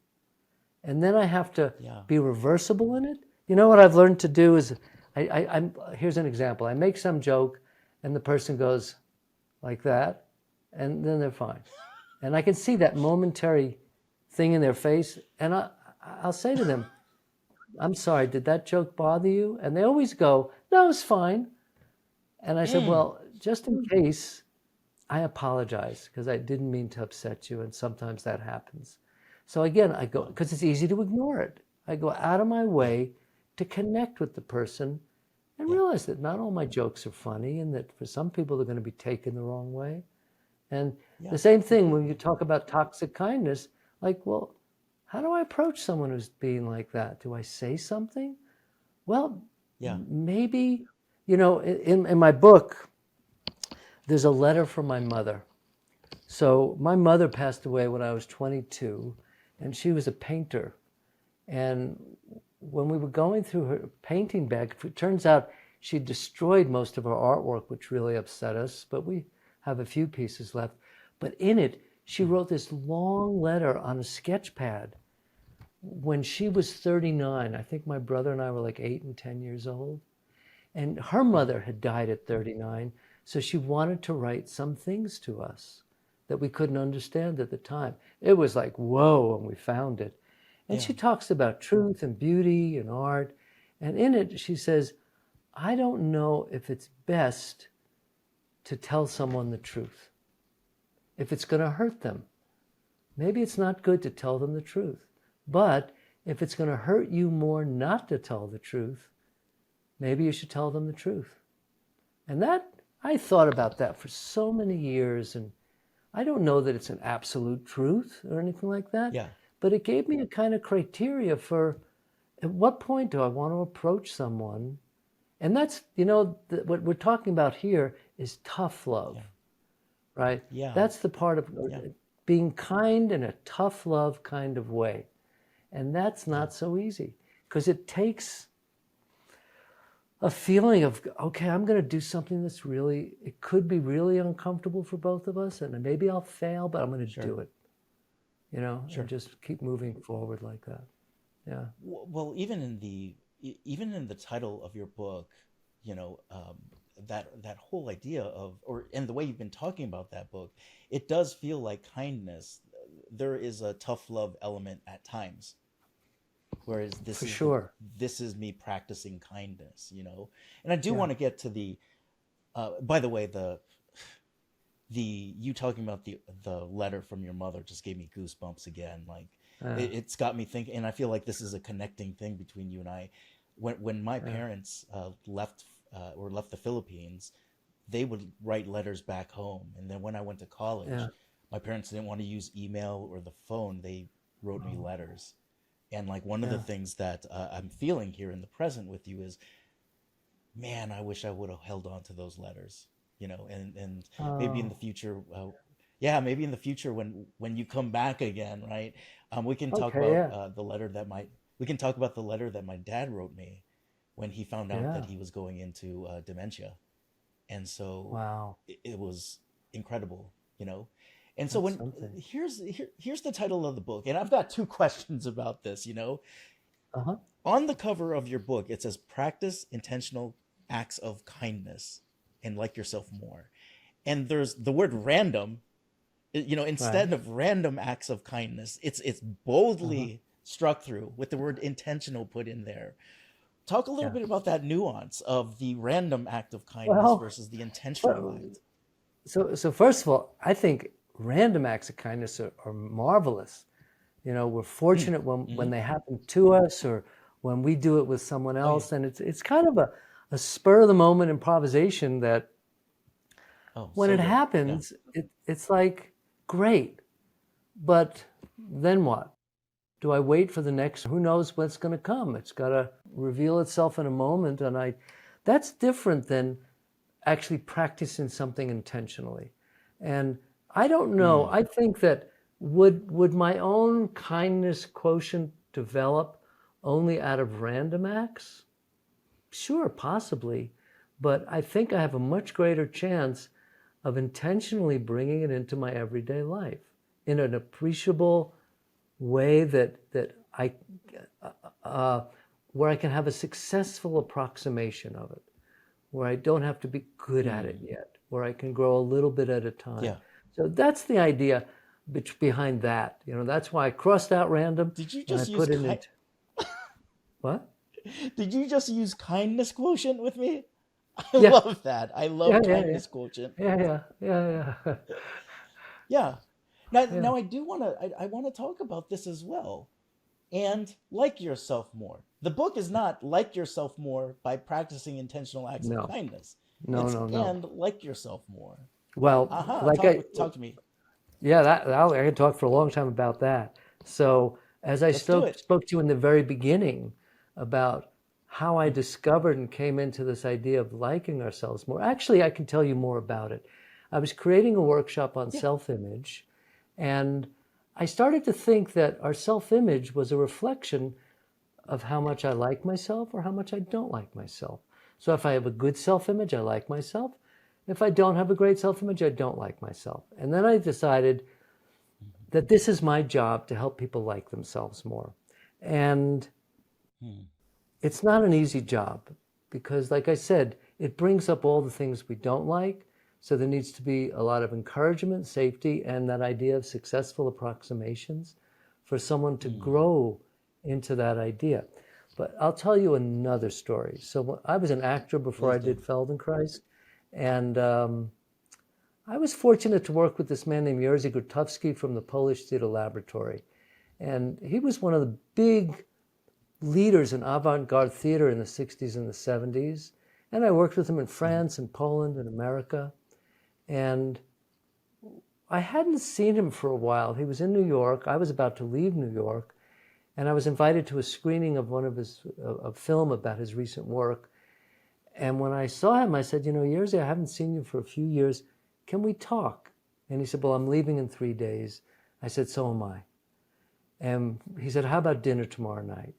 And then I have to be reversible in it. You know what I've learned to do is, here's an example. I make some joke and the person goes like that, and then they're fine. And I can see that momentary thing in their face, and I'll say to them, I'm sorry, did that joke bother you? And they always go, no, it's fine. And I said, well, just in case, I apologize because I didn't mean to upset you, and sometimes that happens. So again, I go, because it's easy to ignore it. I go out of my way to connect with the person and realize that not all my jokes are funny and that for some people they're going to be taken the wrong way. And the same thing when you talk about toxic kindness, like, well, how do I approach someone who's being like that? Do I say something? Well, maybe, you know, in my book, there's a letter from my mother. So my mother passed away when I was 22, and she was a painter. And when we were going through her painting bag, it turns out she destroyed most of her artwork, which really upset us, but we have a few pieces left. But in it, she wrote this long letter on a sketch pad when she was 39. I think my brother and I were like 8 and 10 years old. And her mother had died at 39, so she wanted to write some things to us that we couldn't understand at the time. It was like, whoa, when we found it. And she talks about truth and beauty and art. And in it, she says, I don't know if it's best to tell someone the truth, if it's going to hurt them. Maybe it's not good to tell them the truth. But if it's going to hurt you more not to tell the truth, maybe you should tell them the truth. And that, I thought about that for so many years. And I don't know that it's an absolute truth or anything like that. But it gave me a kind of criteria for at what point do I want to approach someone? And that's, you know, what we're talking about here is tough love, right? That's the part of being kind in a tough love kind of way. And that's not so easy because it takes a feeling of, okay, I'm going to do something that's really, it could be really uncomfortable for both of us, and maybe I'll fail, but I'm going to do it. You know, and just keep moving forward like that. Yeah. Well, even in the title of your book, you know, that whole idea of, and the way you've been talking about that book, it does feel like kindness. There is a tough love element at times. whereas For sure. this is me practicing kindness, you know. And I do Yeah. want to get to the by the way, the you talking about the letter from your mother just gave me goosebumps again. Like it's got me thinking, and I feel like this is a connecting thing between you and I. When my parents left the Philippines, they would write letters back home, and then when I went to college, my parents didn't want to use email or the phone. They wrote me letters, and like one of the things that I'm feeling here in the present with you is, man, I wish I would have held on to those letters, you know, and maybe in the future, maybe in the future when you come back again, right? We can talk about we can talk about the letter that my dad wrote me when he found out that he was going into dementia, and so it was incredible, you know. And so here's the title of the book, and I've got two questions about this, you know. On the cover of your book, it says practice intentional acts of kindness and like yourself more. And there's the word random, you know, instead of random acts of kindness, it's boldly struck through with the word intentional put in there. Talk a little bit about that nuance of the random act of kindness versus the intentional act. So first of all, I think random acts of kindness are marvelous. You know, we're fortunate when they happen to us or when we do it with someone else. And it's kind of a spur of the moment improvisation that when it happens, it's like, great. But then what? Do I wait for the next? Who knows what's going to come? It's got to reveal itself in a moment. And that's different than actually practicing something intentionally. And I don't know. I think that would my own kindness quotient develop only out of random acts? Sure, possibly. But I think I have a much greater chance of intentionally bringing it into my everyday life in an appreciable way that I where I can have a successful approximation of it, where I don't have to be good at it yet, where I can grow a little bit at a time. Yeah. So that's the idea behind that. You know, that's why I crossed out random. Did you just use what? Did you just use kindness quotient with me? I love that. I love kindness quotient. Yeah. Yeah. Now I do want to. I want to talk about this as well. And like yourself more. The book is not like yourself more by practicing intentional acts of kindness. No. And like yourself more. Well, talk to me. Yeah, I could talk for a long time about that. So as I spoke to you in the very beginning about how I discovered and came into this idea of liking ourselves more. Actually, I can tell you more about it. I was creating a workshop on self-image, and I started to think that our self-image was a reflection of how much I like myself or how much I don't like myself. So if I have a good self-image, I like myself. If I don't have a great self-image, I don't like myself. And then I decided that this is my job to help people like themselves more. And it's not an easy job because, like I said, it brings up all the things we don't like. So there needs to be a lot of encouragement, safety, and that idea of successful approximations for someone to grow into that idea. But I'll tell you another story. So I was an actor before I did Feldenkrais, and I was fortunate to work with this man named Jerzy Grotowski from the Polish Theater Laboratory. And he was one of the big leaders in avant-garde theater in the 60s and the 70s. And I worked with him in France and Poland and America. And I hadn't seen him for a while. He was in New York. I was about to leave New York. And I was invited to a screening of a film about his recent work. And when I saw him, I said, you know, Jerzy, I haven't seen you for a few years. Can we talk? And he said, well, I'm leaving in 3 days. I said, so am I. And he said, how about dinner tomorrow night?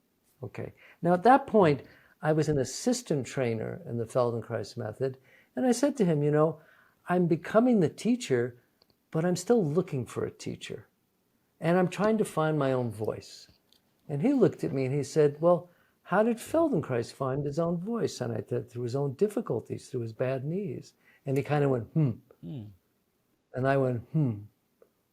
Okay. Now, at that point, I was an assistant trainer in the Feldenkrais Method. And I said to him, you know, I'm becoming the teacher, but I'm still looking for a teacher. And I'm trying to find my own voice. And he looked at me and he said, well, how did Feldenkrais find his own voice? And I said, through his own difficulties, through his bad knees. And he kind of went, And I went,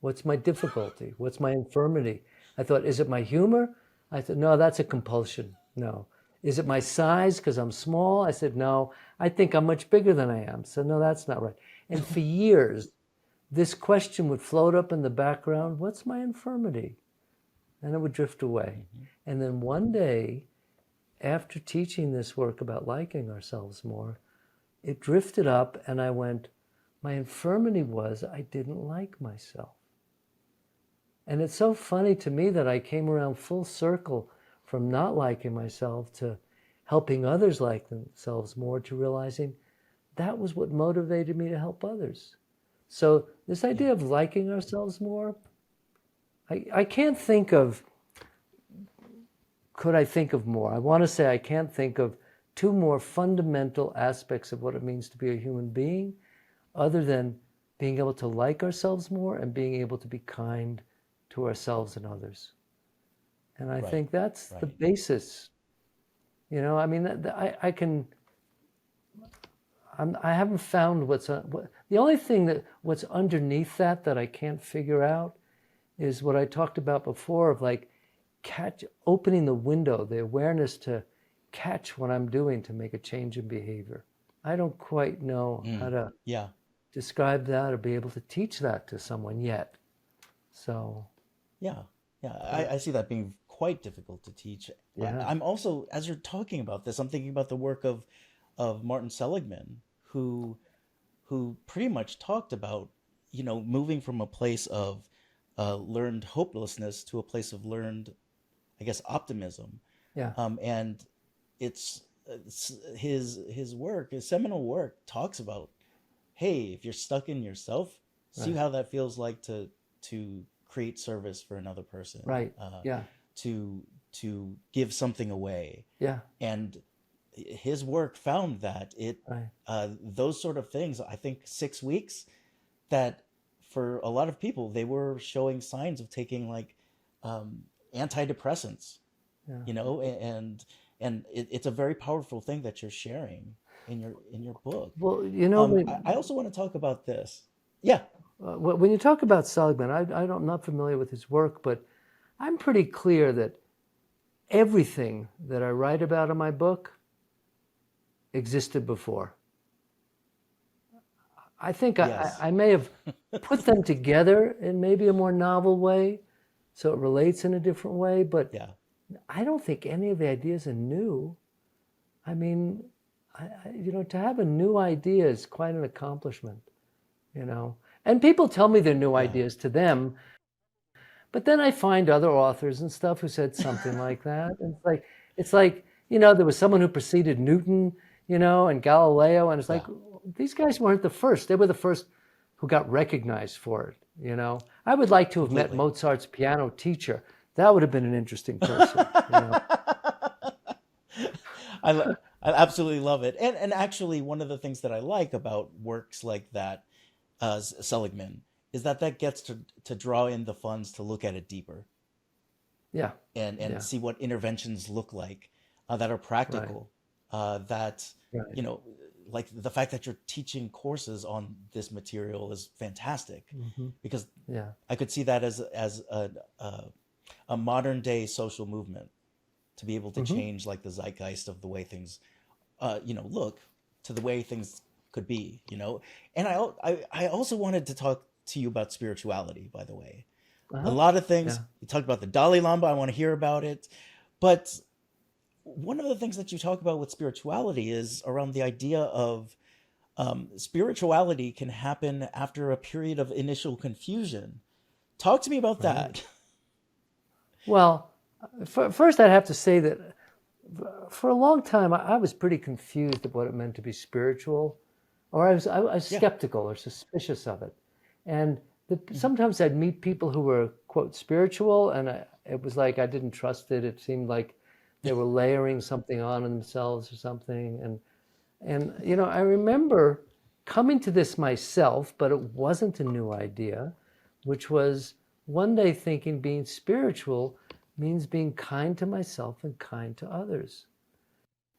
what's my difficulty? What's my infirmity? I thought, is it my humor? I said, no, that's a compulsion. No. Is it my size because I'm small? I said, no, I think I'm much bigger than I am. So no, that's not right. And for years, this question would float up in the background. What's my infirmity? And it would drift away. And then one day, after teaching this work about liking ourselves more, it drifted up and I went, my infirmity was I didn't like myself. And it's so funny to me that I came around full circle from not liking myself to helping others like themselves more, to realizing that was what motivated me to help others. So this idea of liking ourselves more, I can't think of, could I think of more? I want to say I can't think of two more fundamental aspects of what it means to be a human being, other than being able to like ourselves more and being able to be kind to ourselves and others. And I think that's the basis. You know, I mean, I haven't found the only thing what's underneath that I can't figure out is what I talked about before of like opening the window, the awareness to catch what I'm doing to make a change in behavior. I don't quite know how to describe that or be able to teach that to someone yet. So. I see that being quite difficult to teach. I'm also, as you're talking about this, I'm thinking about the work of Martin Seligman, who pretty much talked about, you know, moving from a place of learned hopelessness to a place of learned, I guess, optimism. And it's his work, his seminal work, talks about, hey, if you're stuck in yourself, see how that feels like to create service for another person. To give something away. And his work found that those sort of things, I think 6 weeks, that for a lot of people, they were showing signs of taking like antidepressants, you know, and it's a very powerful thing that you're sharing in your book. Well, you know, I also want to talk about this. When you talk about Seligman, I'm not familiar with his work, but I'm pretty clear that everything that I write about in my book existed before. I think I may have put them together in maybe a more novel way, so it relates in a different way, but I don't think any of the ideas are new. I mean, you know, to have a new idea is quite an accomplishment, you know. And people tell me they're new ideas to them, but then I find other authors and stuff who said something like that. And it's like, you know, there was someone who preceded Newton, you know, and Galileo, and it's like, these guys weren't the first. They were the first who got recognized for it, you know. I would like to have met Mozart's piano teacher. That would have been an interesting person. You know? I absolutely love it. And actually, one of the things that I like about works like that, Seligman, is that gets to draw in the funds to look at it deeper. And see what interventions look like that are practical. You know, like the fact that you're teaching courses on this material is fantastic, because I could see that as a modern day social movement to be able to change like the zeitgeist of the way things, you know, look to the way things could be, you know. And I also wanted to talk to you about spirituality, by the way. A lot of things you talked about the Dalai Lama. I want to hear about it, but one of the things that you talk about with spirituality is around the idea of spirituality can happen after a period of initial confusion. Talk to me about that. Well, first I'd have to say that for a long time I was pretty confused about what it meant to be spiritual, or I was skeptical or suspicious of it. And sometimes I'd meet people who were, quote, spiritual, and it was like I didn't trust it. It seemed like they were layering something on themselves or something. And you know, I remember coming to this myself, but it wasn't a new idea, which was one day thinking being spiritual means being kind to myself and kind to others.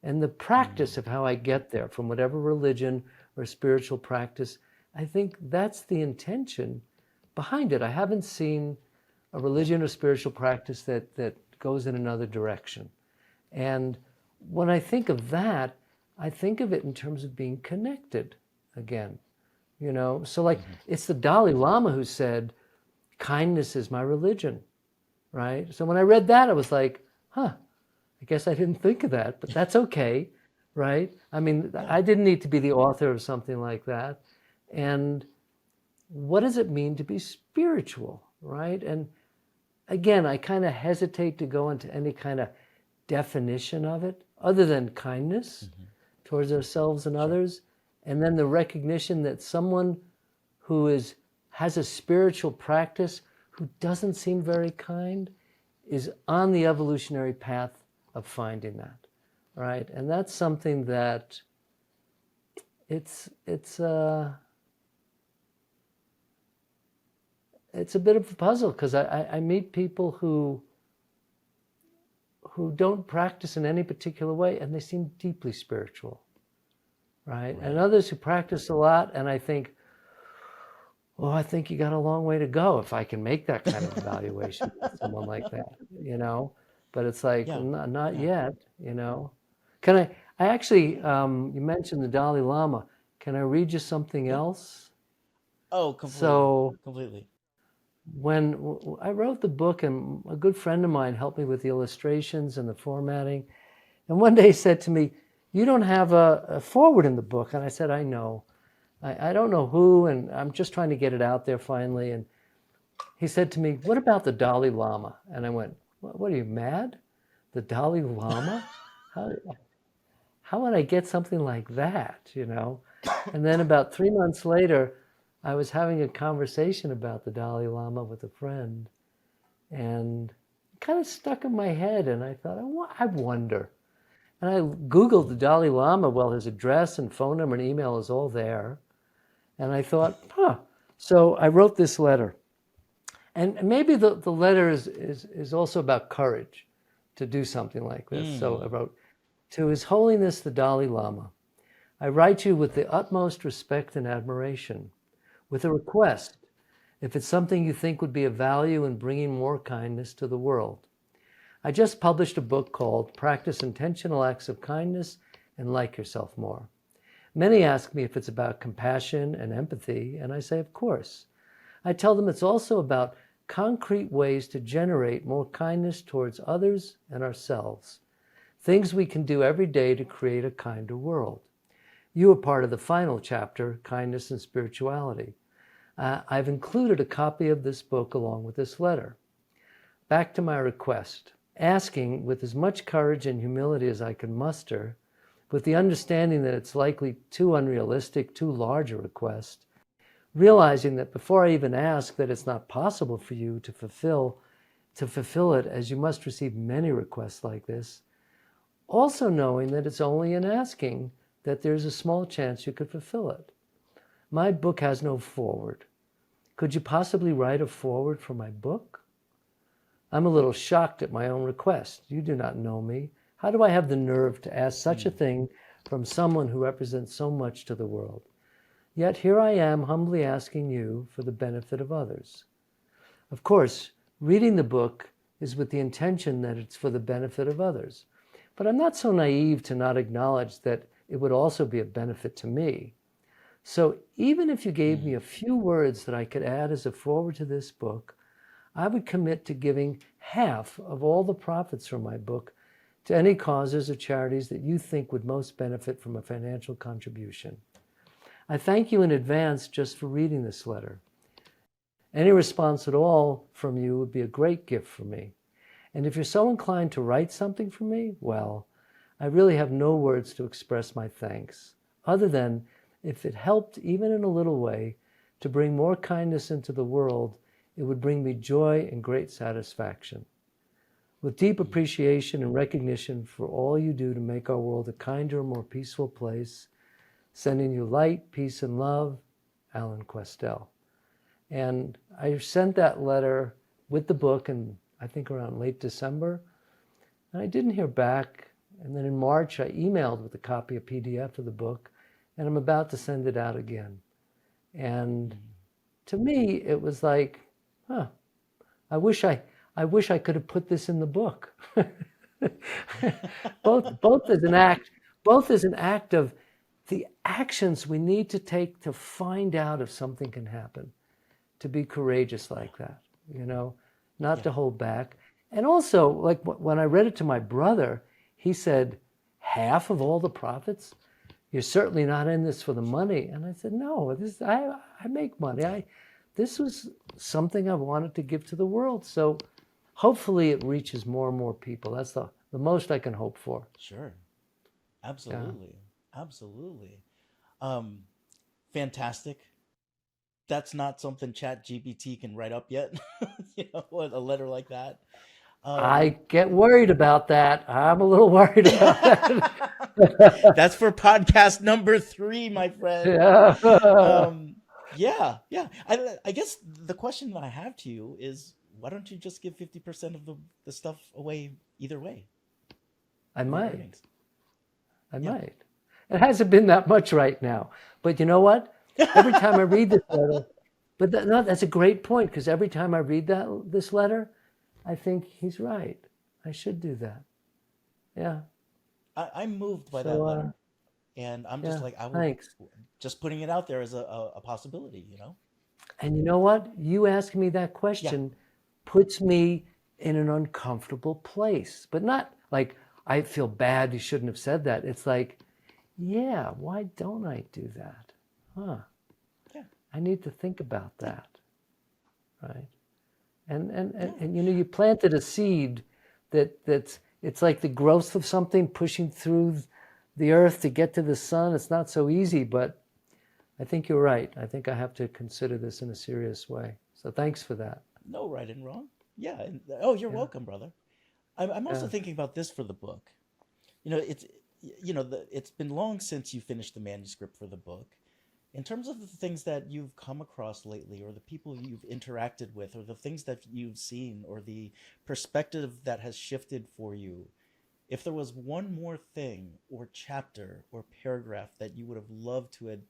And the practice of how I get there, from whatever religion or spiritual practice, I think that's the intention behind it. I haven't seen a religion or spiritual practice that goes in another direction. And when I think of that, I think of it in terms of being connected again. So like it's the Dalai Lama who said, kindness is my religion, right? So when I read that, I was like, I guess I didn't think of that, but that's okay, right? I mean, I didn't need to be the author of something like that. And what does it mean to be spiritual, right? And again, I kind of hesitate to go into any kind of definition of it other than kindness towards ourselves and others. And then the recognition that someone who has a spiritual practice who doesn't seem very kind is on the evolutionary path of finding that, right? And that's something that it's a bit of a puzzle, because I meet people who don't practice in any particular way, and they seem deeply spiritual, right? And others who practice a lot, and I think, I think you got a long way to go if I can make that kind of evaluation with someone like that, But it's like, not yet, Can I actually, you mentioned the Dalai Lama. Can I read you something else? Oh, completely. So, completely. When I wrote the book, and a good friend of mine helped me with the illustrations and the formatting, and one day he said to me, you don't have a foreword in the book. And I said, I know. I don't know who, and I'm just trying to get it out there finally. And he said to me, what about the Dalai Lama? And I went, what are you, mad? The Dalai Lama? How would I get something like that, And then about 3 months later, I was having a conversation about the Dalai Lama with a friend, and it kind of stuck in my head, and I thought, I wonder. And I Googled the Dalai Lama. Well, his address and phone number and email is all there. And I thought, So I wrote this letter. And maybe the letter is also about courage to do something like this. So I wrote, to His Holiness the Dalai Lama, I write you with the utmost respect and admiration, with a request, if it's something you think would be of value in bringing more kindness to the world. I just published a book called Practice Intentional Acts of Kindness and Like Yourself More. Many ask me if it's about compassion and empathy, and I say, of course. I tell them it's also about concrete ways to generate more kindness towards others and ourselves, things we can do every day to create a kinder world. You are part of the final chapter, Kindness and Spirituality. I've included a copy of this book along with this letter. Back to my request, asking with as much courage and humility as I can muster, with the understanding that it's likely too unrealistic, too large a request, realizing that before I even ask that it's not possible for you to fulfill it, as you must receive many requests like this, also knowing that it's only in asking that there's a small chance you could fulfill it. My book has no foreword. Could you possibly write a foreword for my book? I'm a little shocked at my own request. You do not know me. How do I have the nerve to ask such a thing from someone who represents so much to the world? Yet here I am humbly asking you for the benefit of others. Of course, reading the book is with the intention that it's for the benefit of others. But I'm not so naive to not acknowledge that it would also be a benefit to me. So even if you gave me a few words that I could add as a foreword to this book, I would commit to giving half of all the profits from my book to any causes or charities that you think would most benefit from a financial contribution. I thank you in advance just for reading this letter. Any response at all from you would be a great gift for me. And if you're so inclined to write something for me, well, I really have no words to express my thanks, other than if it helped even in a little way to bring more kindness into the world, it would bring me joy and great satisfaction. With deep appreciation and recognition for all you do to make our world a kinder, more peaceful place, sending you light, peace, and love, Alan Questel. And I sent that letter with the book in, I think, around late December, and I didn't hear back. And then in March, I emailed with a copy of PDF of the book, and I'm about to send it out again. And to me, it was like, I wish I I wish I could have put this in the book. both as an act of the actions we need to take to find out if something can happen, to be courageous like that, not to hold back. And also, like when I read it to my brother, he said, half of all the profits? You're certainly not in this for the money. And I said, no, I make money. This was something I wanted to give to the world. So hopefully it reaches more and more people. That's the most I can hope for. Sure. Absolutely. Yeah. Absolutely. Fantastic. That's not something ChatGPT can write up yet. A letter like that. I get worried about that. I'm a little worried about that. That's for podcast number 3, my friend. Yeah. Yeah. I guess the question that I have to you is, why don't you just give 50% of the stuff away either way? I might. It hasn't been that much right now. But you know what? Every time I read this letter, that's a great point, because every time I read this letter, I think he's right. I should do that. Yeah. I'm moved by that letter. And I'm just thanks. Just putting it out there as a possibility, And you know what? You asking me that question puts me in an uncomfortable place. But not like, I feel bad, you shouldn't have said that. It's like, yeah, why don't I do that? Huh. Yeah. I need to think about that. Right. And you planted a seed that's it's like the growth of something pushing through the earth to get to the sun. It's not so easy, but I think you're right. I think I have to consider this in a serious way. So thanks for that. No right and wrong. Yeah. You're welcome, brother. I'm also thinking about this for the book. It's been long since you finished the manuscript for the book. In terms of the things that you've come across lately, or the people you've interacted with, or the things that you've seen, or the perspective that has shifted for you, if there was one more thing or chapter or paragraph that you would have loved to have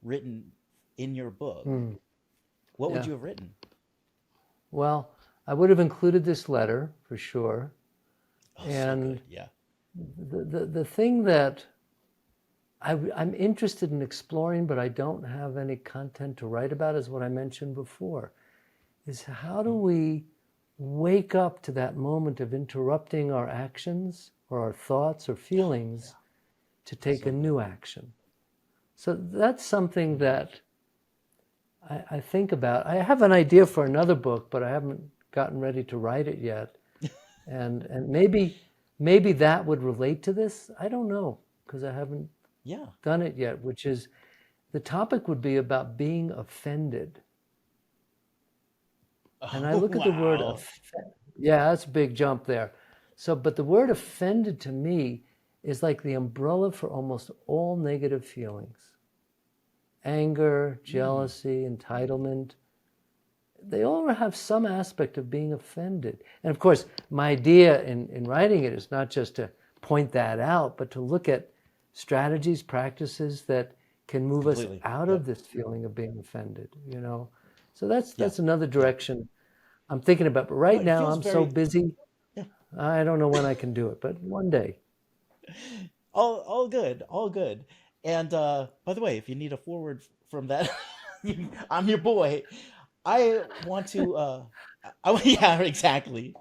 written in your book, what would you have written? Well, I would have included this letter for sure. And so the thing that I'm interested in exploring, but I don't have any content to write about, is what I mentioned before, is how do we wake up to that moment of interrupting our actions or our thoughts or feelings to take a new action. So that's something that I think about. I have an idea for another book, but I haven't gotten ready to write it yet. And maybe that would relate to this. I don't know, because I haven't done it yet, which is, the topic would be about being offended. And I look at the word that's a big jump there. So, but the word offended to me is like the umbrella for almost all negative feelings. Anger, jealousy, entitlement. They all have some aspect of being offended. And of course, my idea in writing it is not just to point that out, but to look at strategies, practices that can move us out of this feeling of being offended, So that's another direction I'm thinking about. But right now I'm so busy. I don't know when I can do it, but one day. All good. And by the way, if you need a forward from that, I'm your boy. I want to, exactly.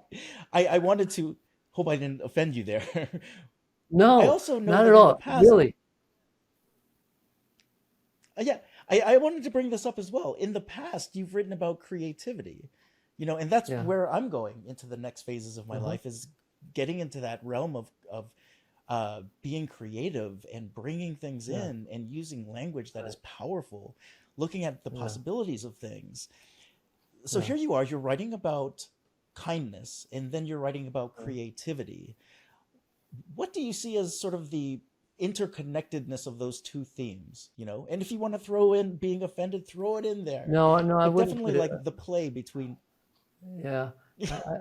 I wanted to, hope I didn't offend you there. No, I also know not at all, really. I wanted to bring this up as well. In the past, you've written about creativity, and that's where I'm going into the next phases of my life, is getting into that realm of being creative and bringing things in and using language that is powerful, looking at the possibilities of things. So here you are, you're writing about kindness, and then you're writing about creativity. What do you see as sort of the interconnectedness of those two themes, And if you want to throw in being offended, throw it in there. No, I wouldn't. Definitely like the play between. Yeah,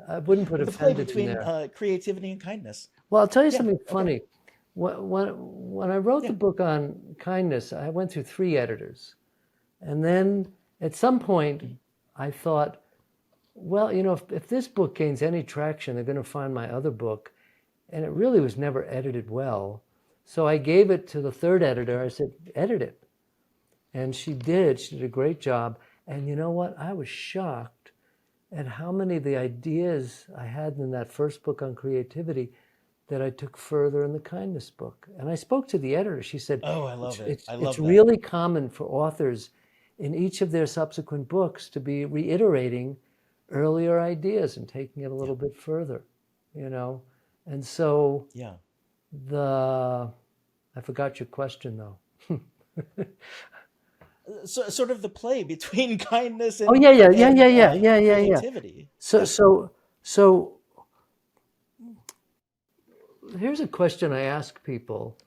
I wouldn't put offended in there. The play between creativity and kindness. Well, I'll tell you something funny. When I wrote the book on kindness, I went through 3 editors. And then at some point, I thought, Well, if this book gains any traction, they're going to find my other book, and it really was never edited well. So I gave it to the third editor. I said, edit it. And she did. She did a great job. And you know what? I was shocked at how many of the ideas I had in that first book on creativity that I took further in the kindness book. And I spoke to the editor. She said, Oh, I love it. I love it's that. really common for authors in each of their subsequent books to be reiterating earlier ideas and taking it a little bit further, And so Yeah. I forgot your question though. So, sort of the play between kindness and, Oh yeah. creativity. So here's a question I ask people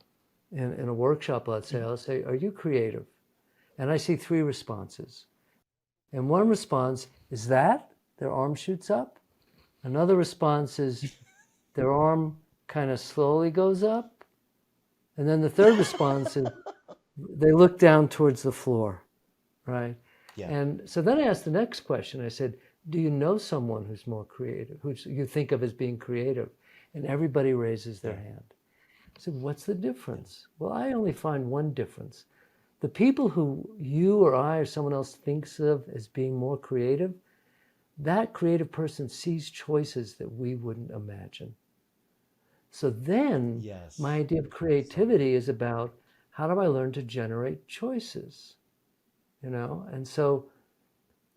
in a workshop. Let's say, I'll say, "Are you creative?" And I see 3 responses. And one response is that their arm shoots up. Another response is their arm kind of slowly goes up. And then the third response is they look down towards the floor, right? Yeah. And so then I asked the next question. I said, do you know someone who's more creative, who you think of as being creative? And everybody raises their hand. I said, what's the difference? Well, I only find one difference. The people who you or I or someone else thinks of as being more creative, that creative person sees choices that we wouldn't imagine. So then my idea of creativity is about how do I learn to generate choices, And so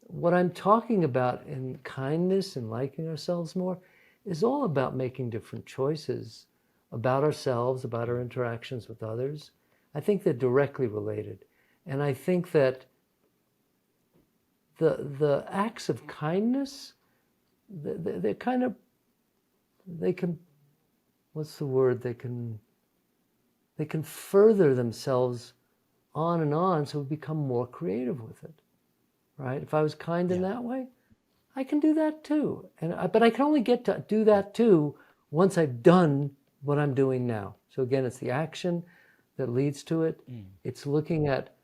what I'm talking about in kindness and liking ourselves more is all about making different choices about ourselves, about our interactions with others. I think they're directly related. And I think that the acts of kindness, they can, what's the word? They can further themselves on and on, so we become more creative with it, right? If I was kind in that way, I can do that too. But I can only get to do that too once I've done what I'm doing now. So again, it's the action that leads to it. It's looking at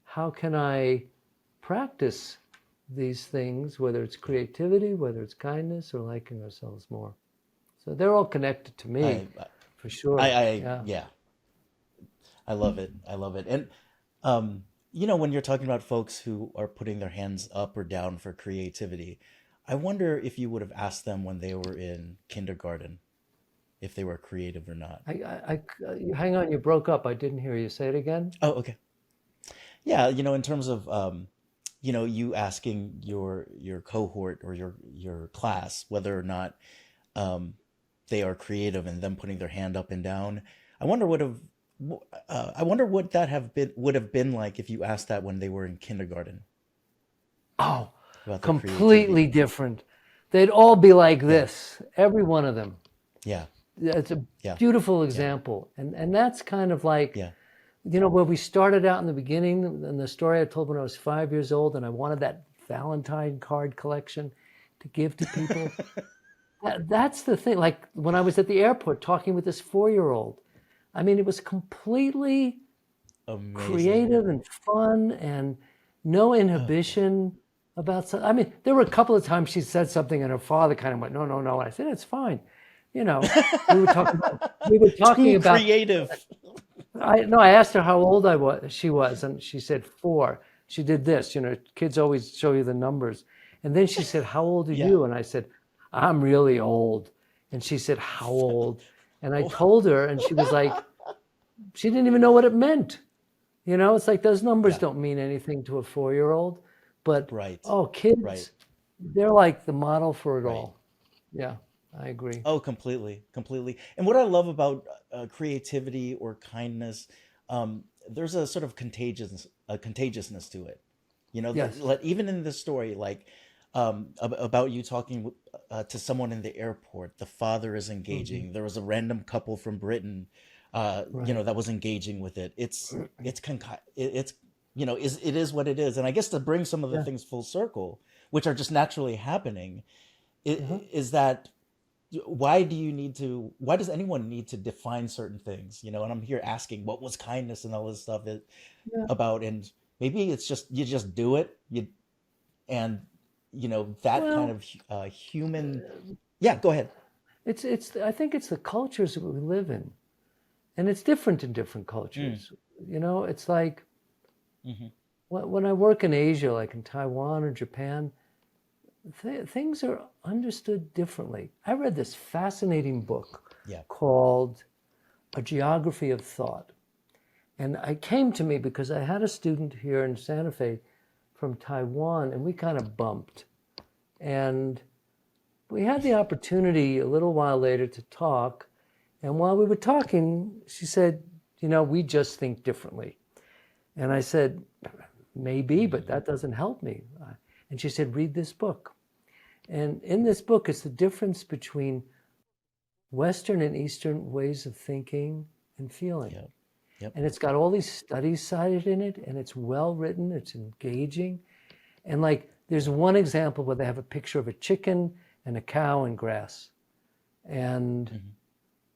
how can I practice these things, whether it's creativity, whether it's kindness, or liking ourselves more. So they're all connected to me, for sure. Yeah. I love it. And, when you're talking about folks who are putting their hands up or down for creativity, I wonder if you would have asked them when they were in kindergarten if they were creative or not. Hang on, you broke up. I didn't hear you. Say it again. Oh, okay. Yeah, in terms of you asking your cohort or your class whether or not they are creative and them putting their hand up and down. I wonder what that would have been like if you asked that when they were in kindergarten. Oh, completely different. They'd all be like this, every one of them. Yeah. It's a beautiful example. And that's kind of like, where we started out in the beginning, and the story I told when I was 5 years old, and I wanted that Valentine card collection to give to people. That's the thing. Like when I was at the airport talking with this 4-year-old, I mean, it was completely amazing, creative and fun, and no inhibition about something. I mean, there were a couple of times she said something, and her father kind of went, "No, no, no." And I said, "It's fine." We were talking about creative. I asked her how old she was, and she said 4. She did this, kids always show you the numbers. And then she said, "How old are you?" And I said, "I'm really old." And she said, "How old?" And I told her, and she was like, she didn't even know what it meant. It's like those numbers don't mean anything to a 4-year-old, but kids, they're like the model for it all. Yeah, I agree. Oh, completely. And what I love about creativity or kindness, there's a sort of contagiousness to it. Even in this story, like about you talking to someone in the airport, the father is engaging. Mm-hmm. There was a random couple from Britain, that was engaging with it. It is what it is. And I guess to bring some of the things full circle, which are just naturally happening, is that why does anyone need to define certain things? And I'm here asking, what was kindness and all this stuff about? And maybe it's just, you just do it. And that kind Well, of human. Yeah, go ahead. I think it's the cultures that we live in, and it's different in different Mm, cultures. It's like hmm. when I work in Asia, like in Taiwan or Japan, things are understood differently. I read this fascinating book Yeah. called A Geography of Thought. And it came to me because I had a student here in Santa Fe from Taiwan, and we kind of bumped. And we had the opportunity a little while later to talk. And while we were talking, she said, we just think differently. And I said, maybe, but Hmm. that doesn't help me. And she said, read this book. And in this book, it's the difference between Western and Eastern ways of thinking and feeling. Yep. Yep. And it's got all these studies cited in it, and it's well written, it's engaging. And like, there's one example where they have a picture of a chicken and a cow and grass. And Hmm.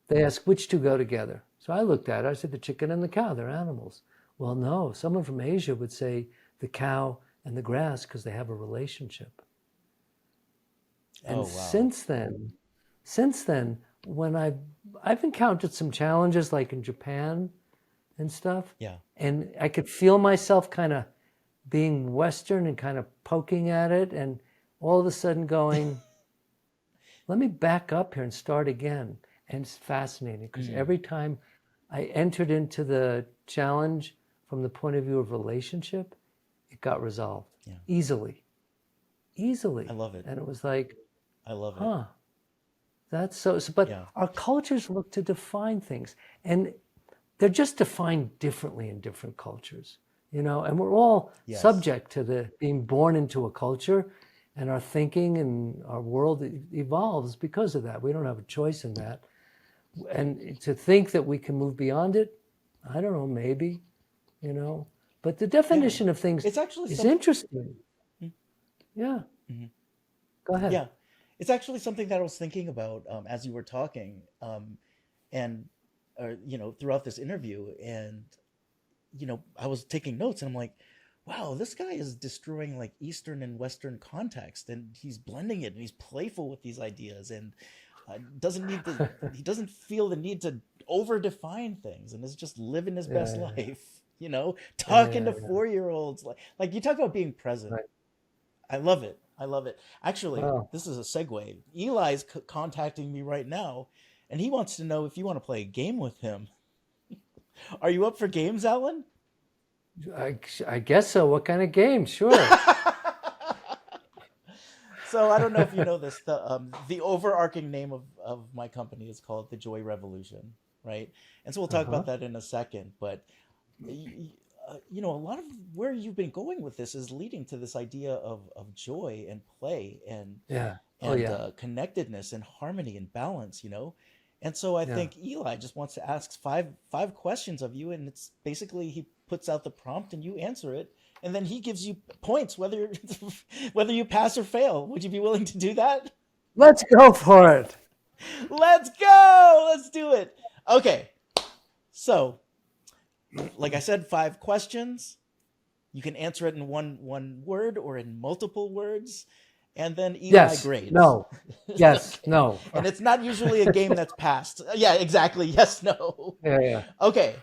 they ask which two go together. So I looked at it, I said, the chicken and the cow, they're animals. Well, no, someone from Asia would say the cow and the grass because they have a relationship. Oh And wow. since then, when I've encountered some challenges like in Japan and stuff, Yeah. and I could feel myself kind of being Western and kind of poking at it, and all of a sudden going, let me back up here and start again. And it's fascinating because Mm, every time I entered into the challenge from the point of view of relationship, it got resolved yeah. easily, I easily. love it. And it was like, I love it. huh, that's so, but Yeah. our cultures look to define things, and they're just defined differently in different cultures, and we're all Yes. subject to the being born into a culture, and our thinking and our world evolves because of that. We don't have a choice in that. And to think that we can move beyond it, I don't know, maybe, you know. But the Yeah. definition of things It's actually is something. interesting. Yeah, go ahead. Yeah, it's actually something that I was thinking about as you were talking, and throughout this interview, and I was taking notes, and I'm like, wow, this guy is destroying like Eastern and Western context, and he's blending it, and he's playful with these ideas, and doesn't need to. He doesn't feel the need to over define things, and is just living his best Yeah, life. yeah, Talking yeah, to yeah. 4-year-olds, like you talk about being present. Right. I love it. I love it. Actually, Wow. this is a segue. Eli's contacting me right now, and he wants to know if you want to play a game with him. Are you up for games, Alan? I guess so. What kind of game? Sure. So I don't know if you know this. The overarching name of my company is called the Joy Revolution, right? And so we'll talk Uh-huh. about that in a second. But a lot of where you've been going with this is leading to this idea of joy and play and Yeah. Oh, and yeah. connectedness and harmony and balance. And so I Yeah. think Eli just wants to ask five questions of you, and it's basically he puts out the prompt and you answer it, and then he gives you points whether whether you pass or fail. Would you be willing to do that? Let's go for it. Let's go. Let's do it. Okay. So, like I said, 5 questions. You can answer it in one word or in multiple words, and then Eli Yes. grades. No. Yes. Okay. No. And it's not usually a game that's passed. Yeah, exactly. Yes, no. Yeah. Yeah. Okay.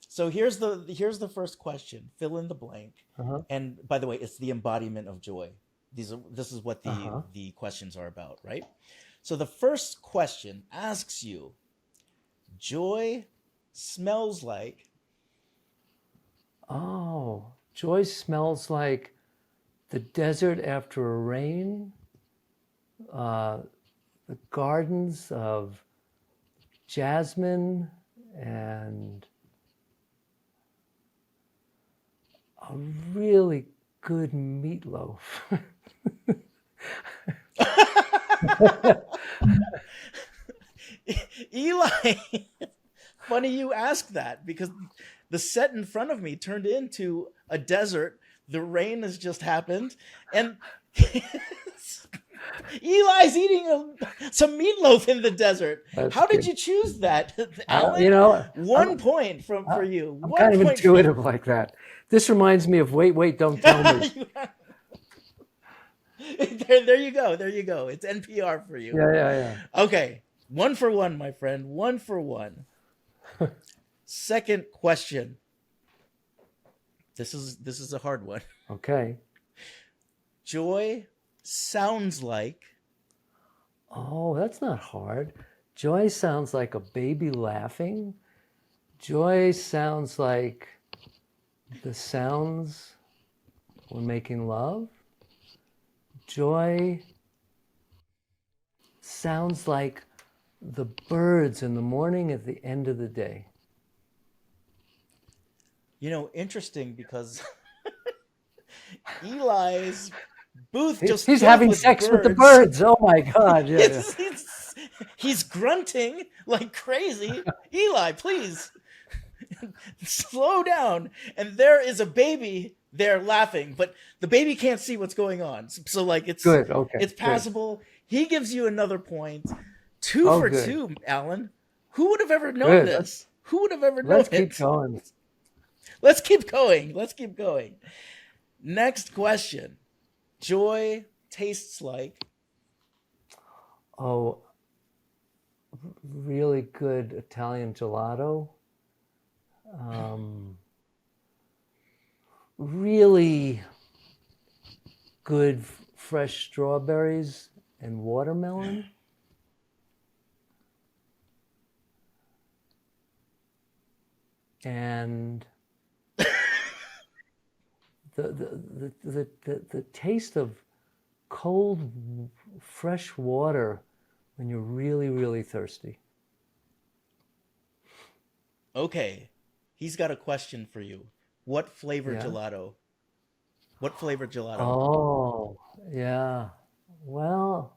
So here's the first question. Fill in the blank. Uh-huh. And by the way, it's the embodiment of joy. This is what the Uh-huh. the questions are about, right? So the first question asks you, joy smells like. Oh, joy smells like the desert after a rain, uh, the gardens of jasmine, and a really good meatloaf. Eli, funny you ask that because the set in front of me turned into a desert. The rain has just happened, and Eli's eating some meatloaf in the desert. That's How did good. you choose that, I, Alan? you know, 1 point for I, you. I'm One kind of point for intuitive like that. This reminds me of Wait, Wait, Don't Tell Me. you. There you go. There you go. It's NPR for you. Yeah. Okay. 1 for 1, my friend. 1 for 1. Second question. This is a hard one. Okay. Joy sounds like. Oh, that's not hard. Joy sounds like a baby laughing. Joy sounds like the sounds when making love. Joy sounds like the birds in the morning at the end of the day. Interesting because Eli's booth just He's filled having with sex with the birds. birds. Oh my God. Yeah. He's grunting like crazy. Eli, please slow down. And there is a baby there laughing, but the baby can't see what's going on. So like it's Good. Okay. it's passable. Good. He gives you another point. 2 for good. 2, Alan. Who would have ever known this? Who would have ever known Let's it? keep going. Let's keep going. Let's keep going. Next question. Joy tastes like. Oh, really good Italian gelato. Really good fresh strawberries and watermelon. And the taste of cold, fresh water when you're really, really thirsty. Okay, he's got a question for you. What flavor Yeah. gelato? What flavor gelato? Oh, yeah. Well,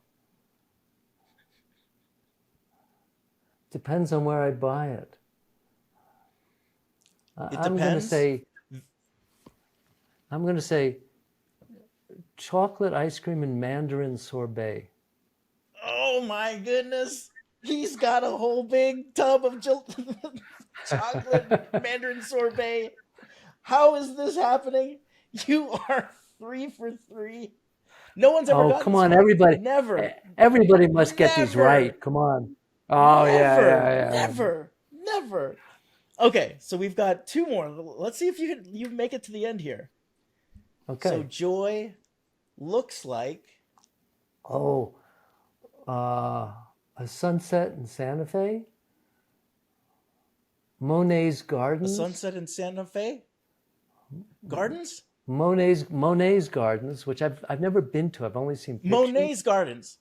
depends on where I buy it. I'm going to say chocolate ice cream and mandarin sorbet. Oh my goodness. He's got a whole big tub of chocolate mandarin sorbet. How is this happening? You are 3 for 3. No one's ever gotten come this on, one. everybody. Never. Everybody must get these right. Come on. Oh, yeah. Never. Okay, so we've got 2 more. Let's see if you make it to the end here. Okay. So joy looks like. Oh, a sunset in Santa Fe. Monet's A Gardens. sunset in Santa Fe? Gardens? Monet's Gardens, which I've never been to. I've only seen pictures. Monet's Gardens.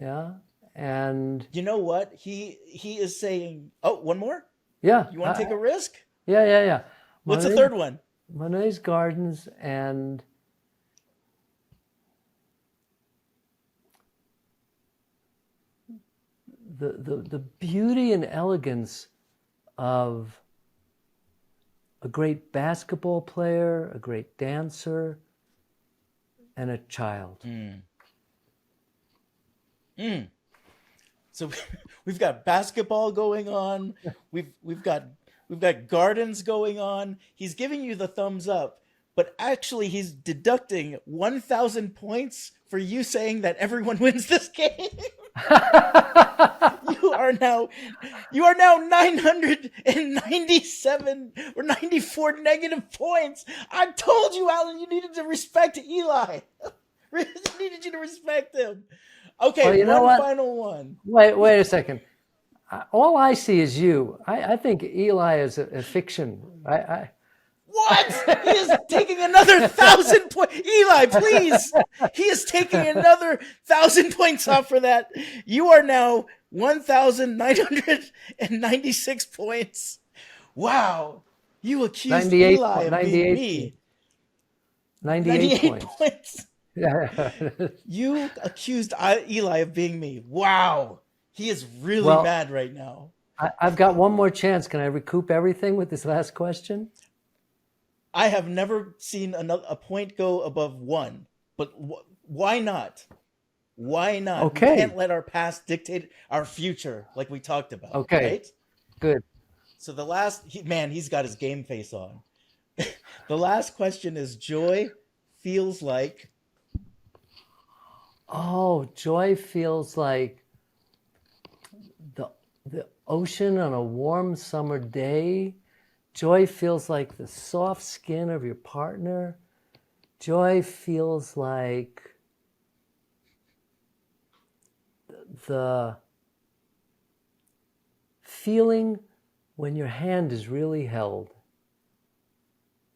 Yeah, and you know what? He is saying. Oh, one more. Yeah. You want to take a risk? Yeah. What's the third one? Monet's Gardens and the beauty and elegance of a great basketball player, a great dancer, and a child. So we've got basketball going on. We've got gardens going on. He's giving you the thumbs up, but actually he's deducting 1,000 points for you saying that everyone wins this game. You are now 997 or 94 negative points. I told you, Alan, you needed to respect Eli. I needed you to respect him. Okay, well, you know what? Final one. Wait a second. All I see is you. I think Eli is a fiction. What? He is taking another 1,000 points. Eli, please. He is taking another 1,000 points off for that. You are now 1,996 points. Wow. You accused Eli of being me. 98 points. You accused Eli of being me. Wow. He is really mad right now. I've got one more chance. Can I recoup everything with this last question? I have never seen a point go above 1, but why not? Why not? Okay. We can't let our past dictate our future like we talked about. Okay. Right? Good. So the last, he's got his game face on. The last question is, joy feels like. Oh, joy feels like the ocean on a warm summer day. Joy feels like the soft skin of your partner. Joy feels like the feeling when your hand is really held.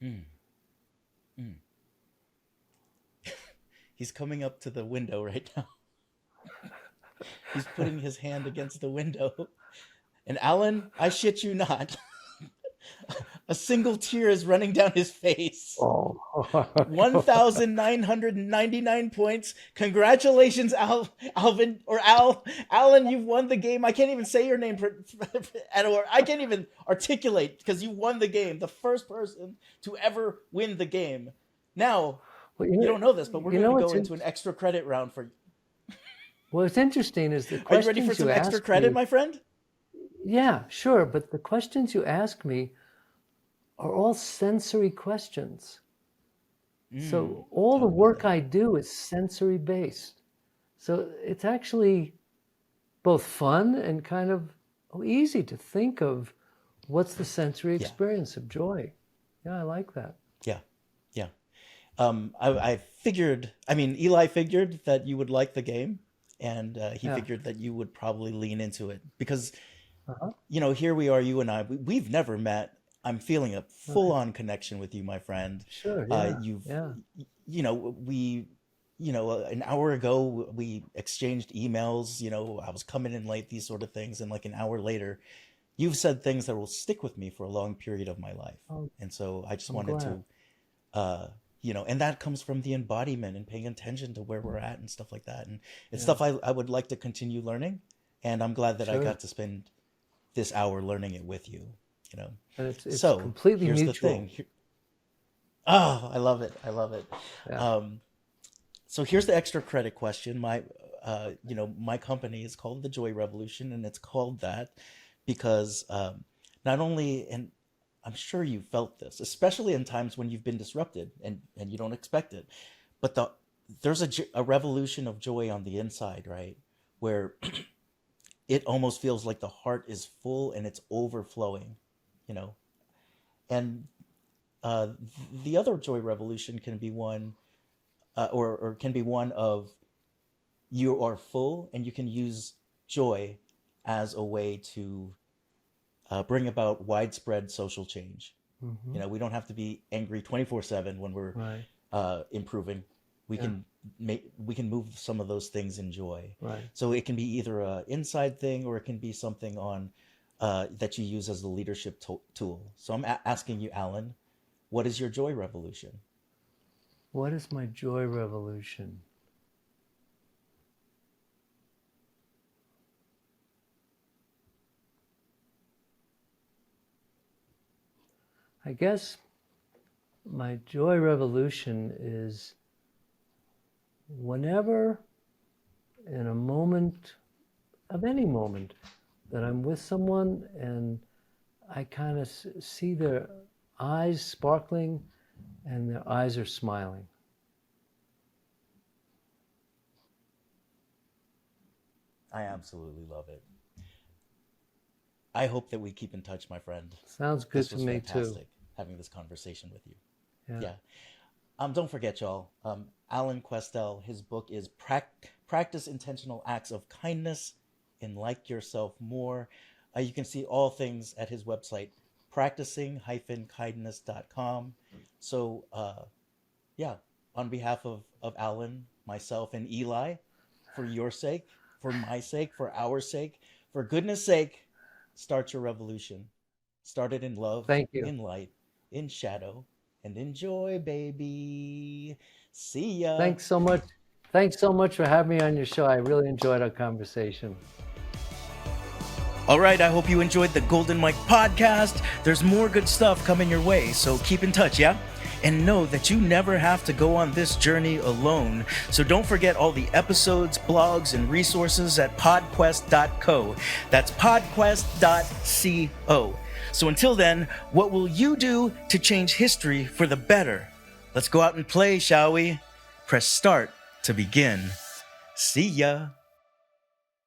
Mm. Mm. He's coming up to the window right now. He's putting his hand against the window. And Alan, I shit you not, a single tear is running down his face. Oh. 1,999 points. Congratulations, Alvin, or Alan, you've won the game. I can't even say your name, or I can't even articulate because you won the game. The first person to ever win the game. Now, well, you don't know this, but we're going to go into an extra credit round for you. What's interesting is the questions. Are you ready for some extra credit, my friend? Yeah, sure. But the questions you ask me are all sensory questions. So all the work I do is sensory based. So it's actually both fun and kind of easy to think of what's the sensory experience of joy. Yeah, I like that. Yeah. I figured, Eli figured that you would like the game, and he figured that you would probably lean into it because, here we are, you and I, we've never met. I'm feeling a full-on connection with you, my friend. Sure. An hour ago we exchanged emails. I was coming in late, these sort of things, and like an hour later, you've said things that will stick with me for a long period of my life. And so I just wanted to, and that comes from the embodiment and paying attention to where we're at and stuff like that. And it's stuff I would like to continue learning, and I'm glad that I got to spend this hour learning it with you. And it's so completely here's mutual. The thing. I love it. Yeah. So here's the extra credit question. My company is called the Joy Revolution, and it's called that because not only, and I'm sure you felt this, especially in times when you've been disrupted and you don't expect it, but there's a revolution of joy on the inside, right? Where it almost feels like the heart is full and it's overflowing. And the other joy revolution can be one, or can be one of you are full and you can use joy as a way to bring about widespread social change. Mm-hmm. We don't have to be angry 24/7 when we're improving. We can move some of those things in joy. Right. So it can be either an inside thing or it can be something on that you use as the leadership tool. So I'm asking you, Alan, what is your joy revolution? What is my joy revolution? I guess my joy revolution is whenever in a moment of any moment that I'm with someone and I kind of see their eyes sparkling and their eyes are smiling. I absolutely love it. I hope that we keep in touch, my friend. Sounds good to me too. Having this conversation with you. Yeah. Don't forget, y'all. Alan Questel, his book is Practice Intentional Acts of Kindness and Like Yourself More. You can see all things at his website, practicing-kindness.com. So, on behalf of Alan, myself, and Eli, for your sake, for my sake, for our sake, for goodness sake, start your revolution. Start it in love, Thank you. in light, in shadow, and in joy, baby. See ya. Thanks so much. Thanks so much for having me on your show. I really enjoyed our conversation. All right, I hope you enjoyed the Golden Mike podcast. There's more good stuff coming your way, so keep in touch, yeah? And know that you never have to go on this journey alone. So don't forget all the episodes, blogs, and resources at podquest.co. That's podquest.co. So until then, what will you do to change history for the better? Let's go out and play, shall we? Press start to begin. See ya.